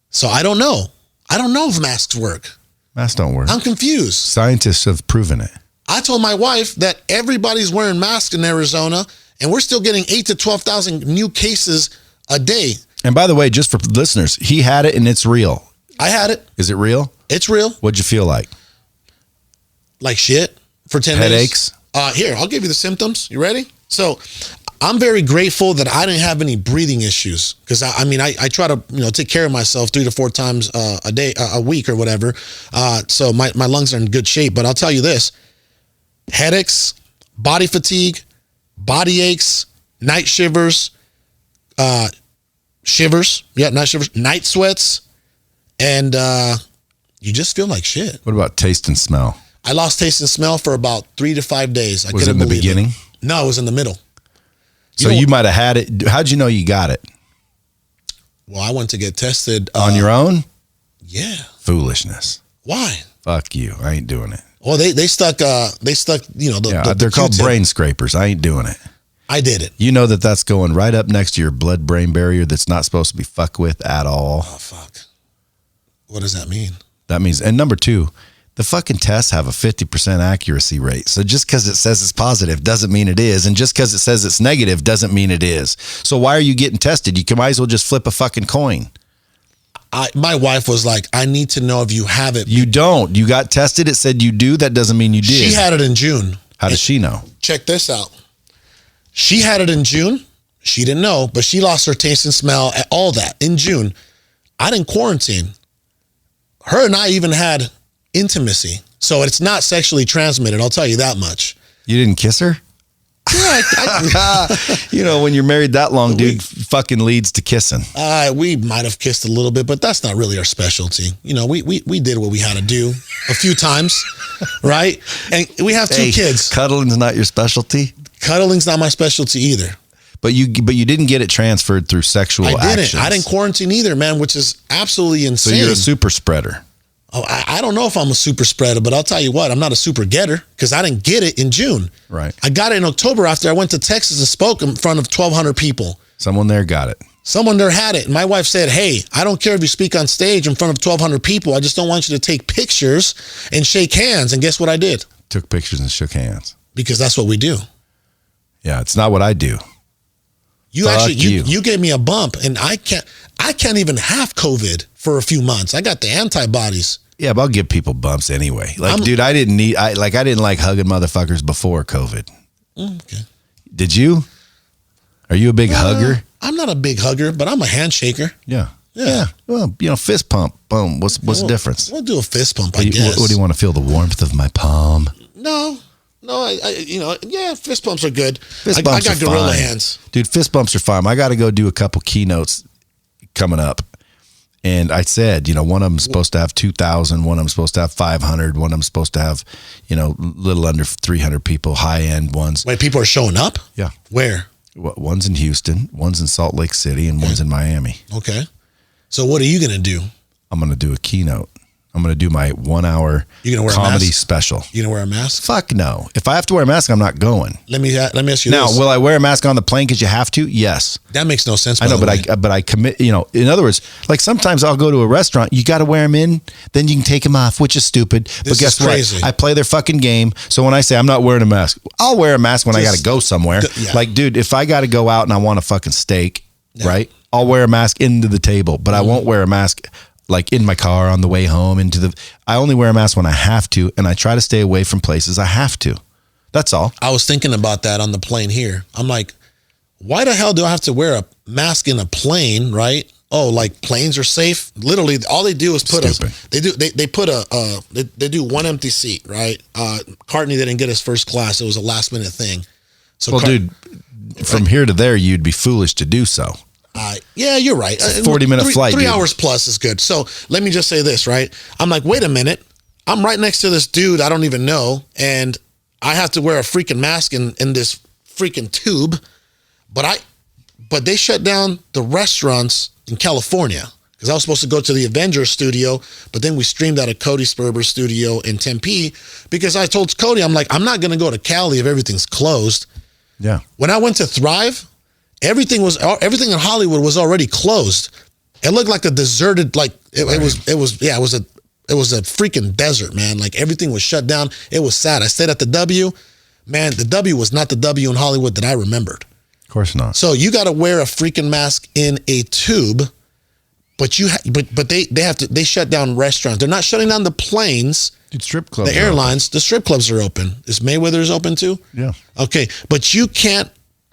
So I don't know. I don't know if masks work. Masks don't work. I'm confused. Scientists have proven it. I told my wife that everybody's wearing masks in Arizona, and we're still getting 8,000 to 12,000 new cases a day. And by the way, just for listeners, he had it and it's real. I had it. Is it real? It's real. What'd you feel like? Like shit for 10 Headaches? days. Here, I'll give you the symptoms. You ready? So I'm very grateful that I didn't have any breathing issues because I try to take care of myself 3 to 4 times a week or whatever. So my lungs are in good shape. But I'll tell you this: headaches, body fatigue, body aches, night shivers, night sweats, and you just feel like shit. What about taste and smell? I lost taste and smell for about 3 to 5 days. Was it in the beginning? No, it was in the middle. So you might have had it. How'd you know you got it? Well, I went to get tested. On your own? Yeah. Foolishness. Why? Fuck you. I ain't doing it. Well, they stuck, they're called brain scrapers. I ain't doing it. I did it. You know that's going right up next to your blood-brain barrier that's not supposed to be fucked with at all. Oh, fuck. What does that mean? That means, and number 2, the fucking tests have a 50% accuracy rate. So just because it says it's positive doesn't mean it is. And just because it says it's negative doesn't mean it is. So why are you getting tested? You might as well just flip a fucking coin. My wife was like, I need to know if you have it. You don't. You got tested. It said you do. That doesn't mean you did. She had it in June. How does she know? Check this out. She had it in June. She didn't know, but she lost her taste and smell, all that in June. I didn't quarantine. Her and I even had intimacy. So it's not sexually transmitted. I'll tell you that much. You didn't kiss her? Yeah, when you're married that long, dude, fucking leads to kissing. We might have kissed a little bit, but that's not really our specialty. We did what we had to do a few times, right? And we have 2 kids. Cuddling's not your specialty? Cuddling's not my specialty either. But you didn't get it transferred through sexual actions. I didn't quarantine either, man, which is absolutely insane. So you're a super spreader. Oh, I don't know if I'm a super spreader, but I'll tell you what, I'm not a super getter because I didn't get it in June. Right. I got it in October after I went to Texas and spoke in front of 1,200 people. Someone there got it. Someone there had it. And my wife said, hey, I don't care if you speak on stage in front of 1,200 people. I just don't want you to take pictures and shake hands. And guess what I did? Took pictures and shook hands. Because that's what we do. Yeah, it's not what I do. You gave me a bump, and I can't even have COVID for a few months. I got the antibodies. Yeah, but I'll give people bumps anyway. Dude, I didn't like hugging motherfuckers before COVID. Okay. Did you? Are you a big hugger? I'm not a big hugger, but I'm a handshaker. Yeah. Well, fist pump. Boom. What's the difference? We'll do a fist pump, I guess. What do you want to feel? The warmth of my palm? No, fist bumps are good. Fist bumps I got are gorilla fine. hands. Dude, fist bumps are fine. I got to go do a couple keynotes coming up. And I said, one of them's supposed to have 2,000, one of them's supposed to have 500, one of them's supposed to have, little under 300 people, high-end ones. Wait, people are showing up? Yeah. Where? One's in Houston, one's in Salt Lake City, and one's in Miami. Okay. So what are you going to do? I'm going to do a keynote. I'm going to do my 1 hour comedy special. You going to wear a mask? Fuck no. If I have to wear a mask, I'm not going. Let me ask you now, this. will I wear a mask on the plane because you have to? Yes. That makes no sense. I know, but I commit, in other words, like sometimes I'll go to a restaurant, you got to wear them in, then you can take them off, which is stupid. But guess what? I play their fucking game. So when I say I'm not wearing a mask, I'll wear a mask when I got to go somewhere. Yeah. Like, dude, if I got to go out and I want a fucking steak, right? I'll wear a mask into the table, but I won't wear a mask like in my car on the way home I only wear a mask when I have to, and I try to stay away from places I have to. That's all. I was thinking about that on the plane here. I'm like, why the hell do I have to wear a mask in a plane, right? Oh, like planes are safe? Literally, all they do is put they do one empty seat, right? Courtney didn't get his first class. It was a last minute thing. So dude, from here to there, you'd be foolish to do so. Yeah, you're right. It's a 40-minute flight. 3 hours plus is good. So let me just say this, right? I'm like, wait a minute. I'm right next to this dude I don't even know, and I have to wear a freaking mask in this freaking tube. But they shut down the restaurants in California because I was supposed to go to the Avengers studio, but then we streamed out of Cody Sperber's studio in Tempe because I told Cody, I'm like, I'm not going to go to Cali if everything's closed. Yeah. When I went to Thrive, everything in Hollywood was already closed. It looked like a deserted, it was a freaking desert, man. Like everything was shut down. It was sad. I stayed at the W. Man, the W was not the W in Hollywood that I remembered. Of course not. So you got to wear a freaking mask in a tube, but they shut down restaurants. They're not shutting down the planes. Dude, strip clubs. The airlines, the strip clubs are open. Is Mayweather's open too? Yeah. Okay, but you can't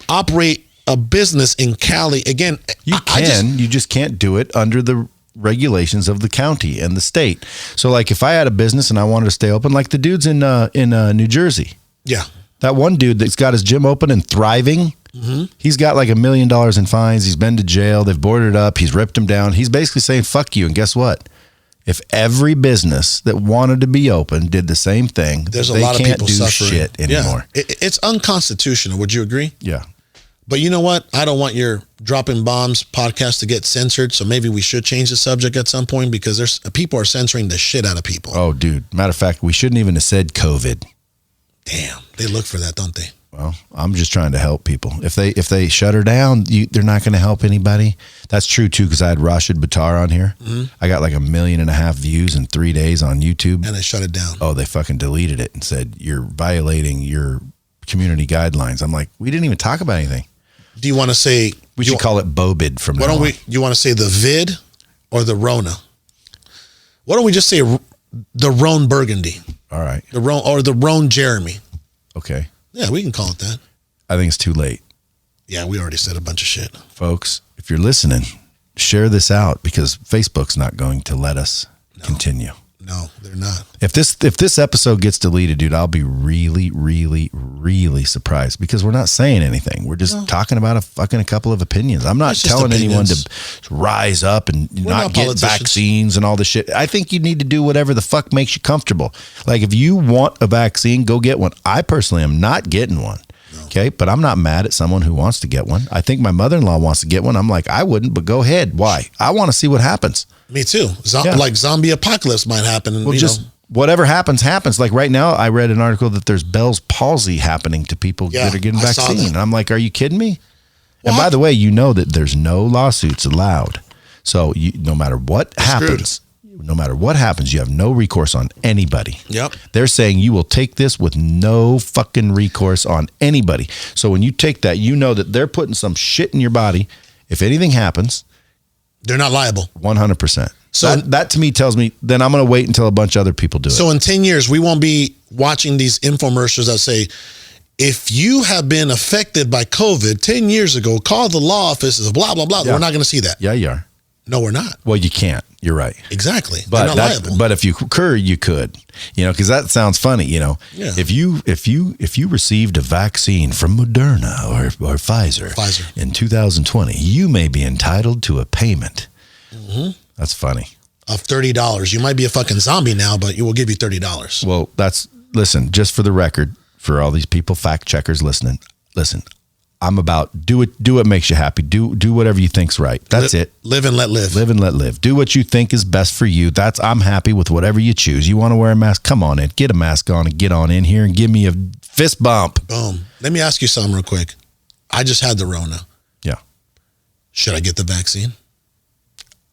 operate a business in Cali again. You just can't do it under the regulations of the county and the state. So like if I had a business and I wanted to stay open, like the dudes in New Jersey. Yeah. That one dude that's got his gym open and thriving, he's got like $1 million in fines. He's been to jail. They've boarded up. He's ripped him down. He's basically saying, fuck you. And guess what? If every business that wanted to be open did the same thing, there's a lot of people suffering. Shit anymore. Yeah. It's unconstitutional. Would you agree? Yeah. But you know what? I don't want your Dropping Bombs podcast to get censored. So maybe we should change the subject at some point because people are censoring the shit out of people. Oh, dude. Matter of fact, we shouldn't even have said COVID. Damn. They look for that, don't they? Well, I'm just trying to help people. If they shut her down, they're not going to help anybody. That's true too, because I had Rashid Battar on here. I got like 1.5 million views in 3 days on YouTube. And they shut it down. Oh, they fucking deleted it and said, you're violating your community guidelines. I'm like, we didn't even talk about anything. Do you want to say... We should call it Bobid from now on. You want to say the vid or the Rona? Why don't we just say the Rhone Burgundy? All right. The Rhone Jeremy. Okay. Yeah, we can call it that. I think it's too late. Yeah, we already said a bunch of shit. Folks, if you're listening, share this out because Facebook's not going to let us continue. No, they're not. If this episode gets deleted, dude, I'll be really, really, really surprised because we're not saying anything. We're just talking about a couple of opinions. I'm not telling anyone to rise up and not get vaccines and all this shit. I think you need to do whatever the fuck makes you comfortable. Like if you want a vaccine, go get one. I personally am not getting one. Okay. But I'm not mad at someone who wants to get one. I think my mother-in-law wants to get one. I'm like, I wouldn't, but go ahead. Why? I want to see what happens. Me too. Like zombie apocalypse might happen. And, Well, just whatever happens. Like right now, I read an article that there's Bell's palsy happening to people that are getting vaccine. And I'm like, are you kidding me? What? And by the way, you know that there's no lawsuits allowed. So no matter what happens, you have no recourse on anybody. Yep. They're saying you will take this with no fucking recourse on anybody. So when you take that, you know that they're putting some shit in your body. If anything happens, they're not liable. 100%. So that to me tells me then I'm going to wait until a bunch of other people do it. So in 10 years, we won't be watching these infomercials that say, if you have been affected by COVID 10 years ago, call the law offices, blah, blah, blah. Yeah. We're not going to see that. Yeah, you are. No, we're not. Well, you can't. You're right. Exactly. But they're not liable. But if you could, you could, because that sounds funny, Yeah. If you received a vaccine from Moderna or Pfizer in 2020, you may be entitled to a payment. Mm-hmm. That's funny. Of $30. You might be a fucking zombie now, but you will give you $30. Well, listen, just for the record, for all these people, fact checkers listening, listen, I'm about do what makes you happy. Do whatever you think's right. That's it. Live and let live. Live and let live. Do what you think is best for you. I'm happy with whatever you choose. You want to wear a mask? Come on in. Get a mask on and get on in here and give me a fist bump. Boom. Let me ask you something real quick. I just had the Rona. Yeah. Should I get the vaccine?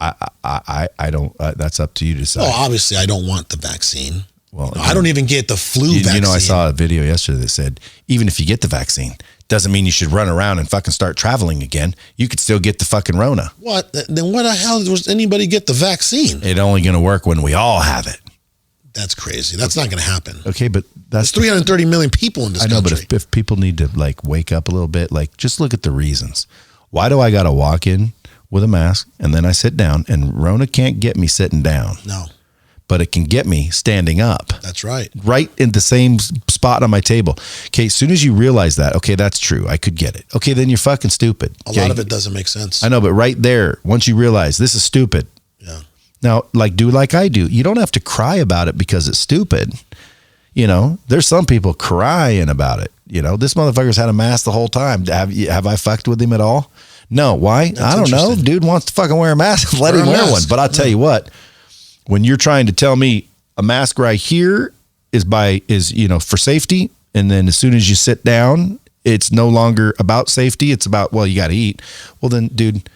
I don't. That's up to you to decide. Well, obviously, I don't want the vaccine. Well, I don't even get the flu vaccine. I saw a video yesterday that said even if you get the vaccine, doesn't mean you should run around and fucking start traveling again. You could still get the fucking Rona. What? Then why the hell does anybody get the vaccine? It's only going to work when we all have it. That's crazy. That's not going to happen. Okay, but there's 330 million people in this country. I know, but if people need to wake up a little bit, just look at the reasons. Why do I got to walk in with a mask and then I sit down and Rona can't get me sitting down? No. But it can get me standing up. That's right. Right in the same spot on my table. Okay, as soon as you realize that, okay, that's true. I could get it. Okay, then you're fucking stupid. A lot of it doesn't make sense. I know, but right there, once you realize this is stupid. Yeah. Now, do like I do. You don't have to cry about it because it's stupid. There's some people crying about it. This motherfucker's had a mask the whole time. Have I fucked with him at all? No. Why? I don't know. Dude wants to fucking wear a mask. Let him wear one. But I'll tell you what. When you're trying to tell me a mask right here is for safety, and then as soon as you sit down, it's no longer about safety. It's about, well, you got to eat. Well, then, dude,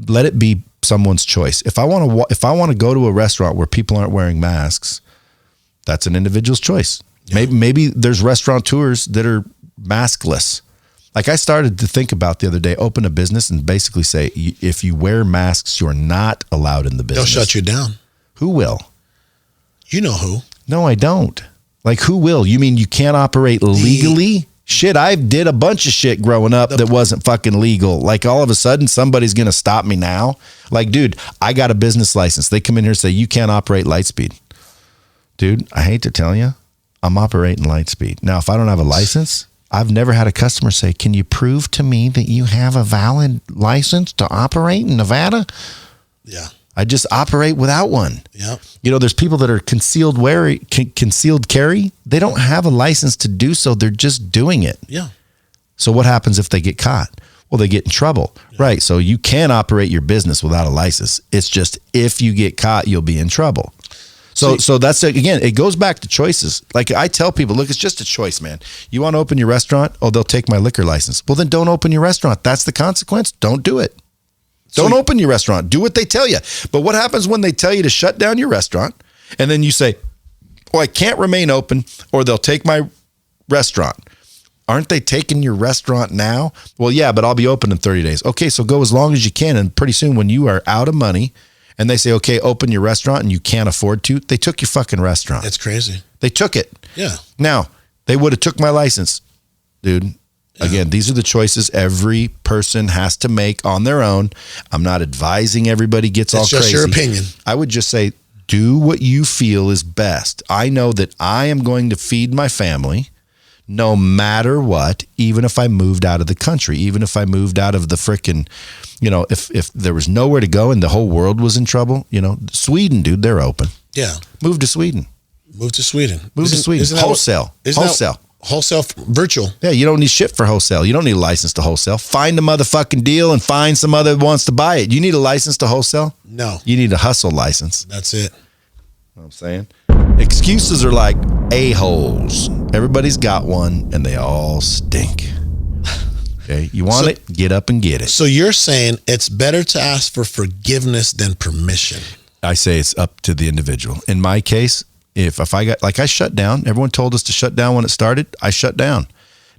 let it be someone's choice. If I want to go to a restaurant where people aren't wearing masks, that's an individual's choice. Yeah. Maybe there's restaurateurs that are maskless. Like I started to think about the other day, open a business and basically say, if you wear masks, you're not allowed in the business. They'll shut you down. Who will? You know who. No, I don't. Who will? You mean you can't operate legally? Shit, I did a bunch of shit growing up that wasn't fucking legal. All of a sudden, somebody's going to stop me now. Dude, I got a business license. They come in here and say, you can't operate Lightspeed. Dude, I hate to tell you, I'm operating Lightspeed. Now, if I don't have a license, I've never had a customer say, can you prove to me that you have a valid license to operate in Nevada? Yeah. I just operate without one. Yeah. There's people that are concealed carry. They don't have a license to do so. They're just doing it. Yeah. So what happens if they get caught? Well, they get in trouble. Yeah. Right. So you can operate your business without a license. It's just if you get caught, you'll be in trouble. So that's, again, it goes back to choices. I tell people, look, it's just a choice, man. You want to open your restaurant? Oh, they'll take my liquor license. Well, then don't open your restaurant. That's the consequence. Don't do it. Don't open your restaurant. Do what they tell you. But what happens when they tell you to shut down your restaurant and then you say, oh, I can't remain open or they'll take my restaurant? Aren't they taking your restaurant now? Well, yeah, but I'll be open in 30 days. Okay, so go as long as you can. And pretty soon when you are out of money and they say, okay, open your restaurant and you can't afford to, they took your fucking restaurant. That's crazy. They took it. Yeah. Now, they would have took my license. Dude. Again, these are the choices every person has to make on their own. I'm not advising everybody gets all crazy. It's just your opinion. I would just say, do what you feel is best. I know that I am going to feed my family no matter what, even if I moved out of the country, even if I moved out of the frickin', if there was nowhere to go and the whole world was in trouble, Sweden, dude, they're open. Yeah. Move to Sweden. Move to Sweden. Wholesale. Wholesale. wholesale virtual. Yeah, you don't need shit for wholesale. You don't need a license to wholesale. Find a motherfucking deal and find some other that wants to buy it. You need a license to wholesale? No. You need a hustle license. That's it. You know what I'm saying? Excuses are like a-holes. Everybody's got one and they all stink. Okay, you want it, get up and get it. So you're saying it's better to ask for forgiveness than permission. I say it's up to the individual. In my case, if I got, like I shut down, everyone told us to shut down when it started, I shut down.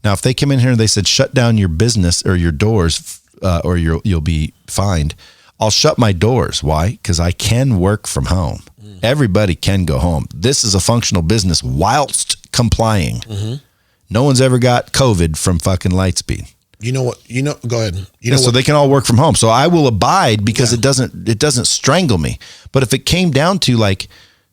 Now, if they came in here and they said, shut down your business or your doors or you'll be fined, I'll shut my doors. Why? Because I can work from home. Everybody can go home. This is a functional business whilst complying. Mm-hmm. No one's ever got COVID from fucking Lightspeed. You know what? Go ahead. So they can all work from home. So I will abide because it doesn't strangle me. But if it came down to like,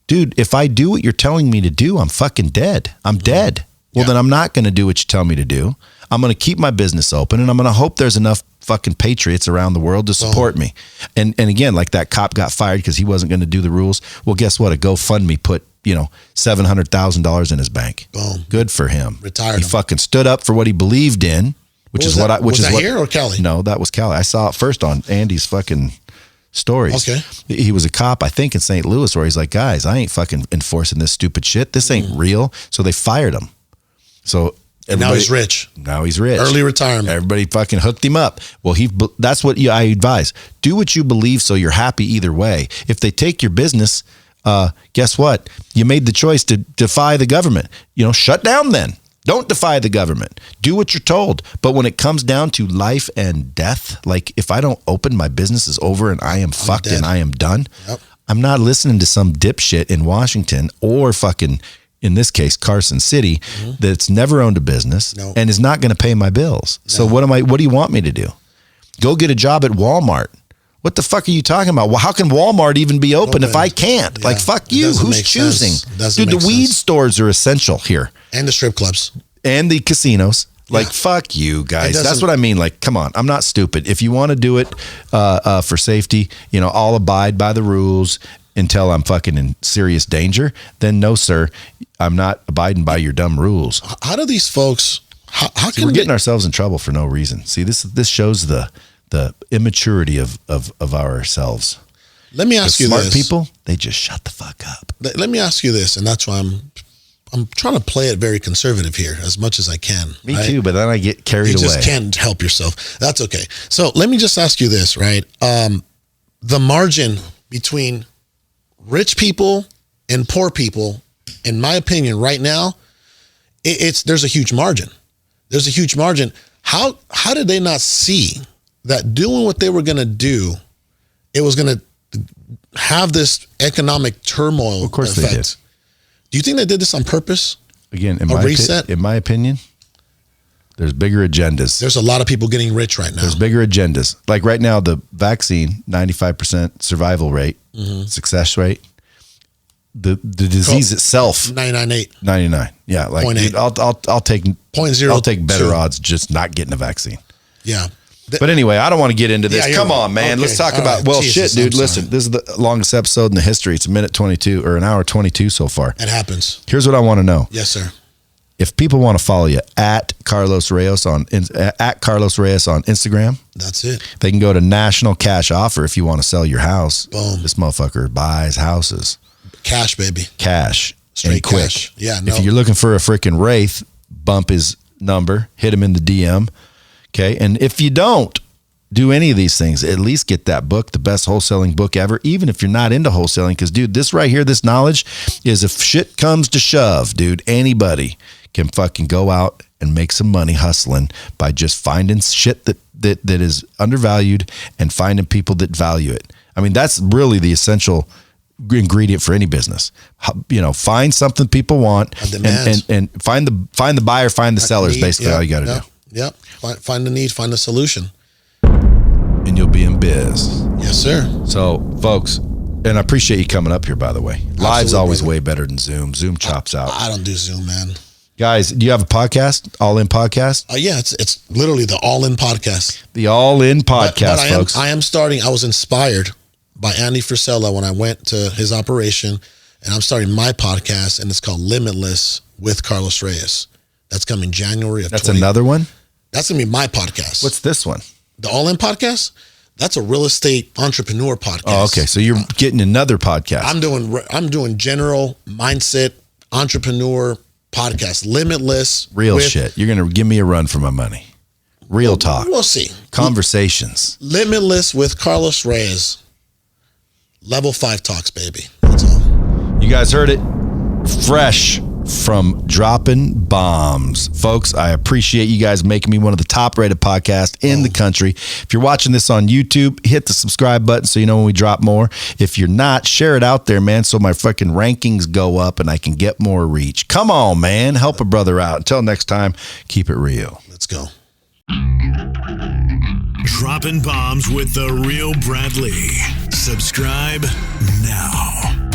dude, if I do what you're telling me to do, I'm fucking dead. I'm dead. Well, then I'm not going to do what you tell me to do. I'm going to keep my business open and I'm going to hope there's enough fucking patriots around the world to support me. And again, like that cop got fired because he wasn't going to do the rules. Well, guess what? A GoFundMe put, $700,000 in his bank. Boom. Good for him. Retired He him. fucking stood up for what he believed in. Was that here or Cali? No, that was Cali. I saw it first on Andy's fucking stories. Okay. He was a cop, I think, in St. Louis, where he's like, guys, I ain't fucking enforcing this stupid shit. This ain't real. So they fired him. So now he's rich. Now he's rich. Early retirement. Everybody fucking hooked him up. Well, that's what I advise. Do what you believe so you're happy either way. If they take your business, guess what? You made the choice to defy the government. Shut down then. Don't defy the government. Do what you're told. But when it comes down to life and death, like if I don't open, my business is over and I am fucked and I am done. Yep. I'm not listening to some dipshit in Washington or fucking, in this case, Carson City, that's never owned a business and is not going to pay my bills. No. So what do you want me to do? Go get a job at Walmart. What the fuck are you talking about? Well, how can Walmart even be open if I can't? Yeah. Like, fuck you. Who's choosing? Dude, the weed stores are essential here. And the strip clubs. And the casinos. Like, fuck you guys. That's what I mean. Like, come on. I'm not stupid. If you want to do it for safety, I'll abide by the rules until I'm fucking in serious danger. Then no, sir. I'm not abiding by your dumb rules. How do these folks... How we're getting ourselves in trouble for no reason. See, this shows the immaturity of ourselves. Let me ask you this. Smart people, they just shut the fuck up. Let me ask you this, and that's why I'm trying to play it very conservative here as much as I can. Me too, but then I get carried away. You just can't help yourself. That's okay. So let me just ask you this, right? The margin between rich people and poor people, in my opinion, right now, there's a huge margin. There's a huge margin. How did they not see that doing what they were going to do, it was going to have this economic turmoil of course effect? They did. Do you think they did this on purpose? Again, in my opinion, there's bigger agendas. There's a lot of people getting rich right now. There's bigger agendas. Like right now, the vaccine, 95% survival rate, success rate. The disease itself, 99.8. 99. Yeah, like dude, I'll take 0.02. I'll take better odds just not getting a vaccine. Yeah. But anyway, I don't want to get into this. Come on, man. Okay. Let's talk about Jesus, dude. Listen, this is the longest episode in the history. It's a minute 22 or an hour 22 so far. It happens. Here's what I want to know. Yes, sir. If people want to follow you at Carlos Reyes on Instagram, that's it. They can go to National Cash Offer if you want to sell your house. Boom. This motherfucker buys houses. Cash, baby. Cash. Straight quick. Cash. Yeah. No. If you're looking for a freaking Wraith, bump his number, hit him in the DM. Okay. And if you don't do any of these things, at least get that book, the best wholesaling book ever, even if you're not into wholesaling. Because, dude, this right here, this knowledge is if shit comes to shove, dude, anybody can fucking go out and make some money hustling by just finding shit that is undervalued and finding people that value it. I mean, that's really the essential ingredient for any business. Find something people want and find the buyer, find the seller is basically all you got to do. Yep. Find the need, find the solution. And you'll be in biz. Yes, sir. So, folks, and I appreciate you coming up here, by the way. Live's always way better than Zoom. Zoom chops out. I don't do Zoom, man. Guys, do you have a podcast? All In Podcast? Yeah, it's literally the All In Podcast. The All In Podcast, folks. I was inspired by Andy Frisella when I went to his operation, and I'm starting my podcast, and it's called Limitless with Carlos Reyes. That's coming January of That's another one? That's going to be my podcast. What's this one? The All In podcast? That's a real estate entrepreneur podcast. Oh, okay. So you're getting another podcast. I'm doing general mindset entrepreneur podcast, limitless. Real shit. You're going to give me a run for my money. Real talk. We'll see. Conversations. Limitless with Carlos Reyes. Level 5 talks, baby. That's all. You guys heard it. Fresh from Dropping Bombs. Folks, I appreciate you guys making me one of the top rated podcasts in the country. If you're watching this on YouTube, hit the subscribe button so you know when we drop more. If you're not, share it out there, man, so my fucking rankings go up and I can get more reach. Come on, man. Help a brother out. Until next time, keep it real. Let's go. Dropping Bombs with the real Brad Lea. Subscribe now.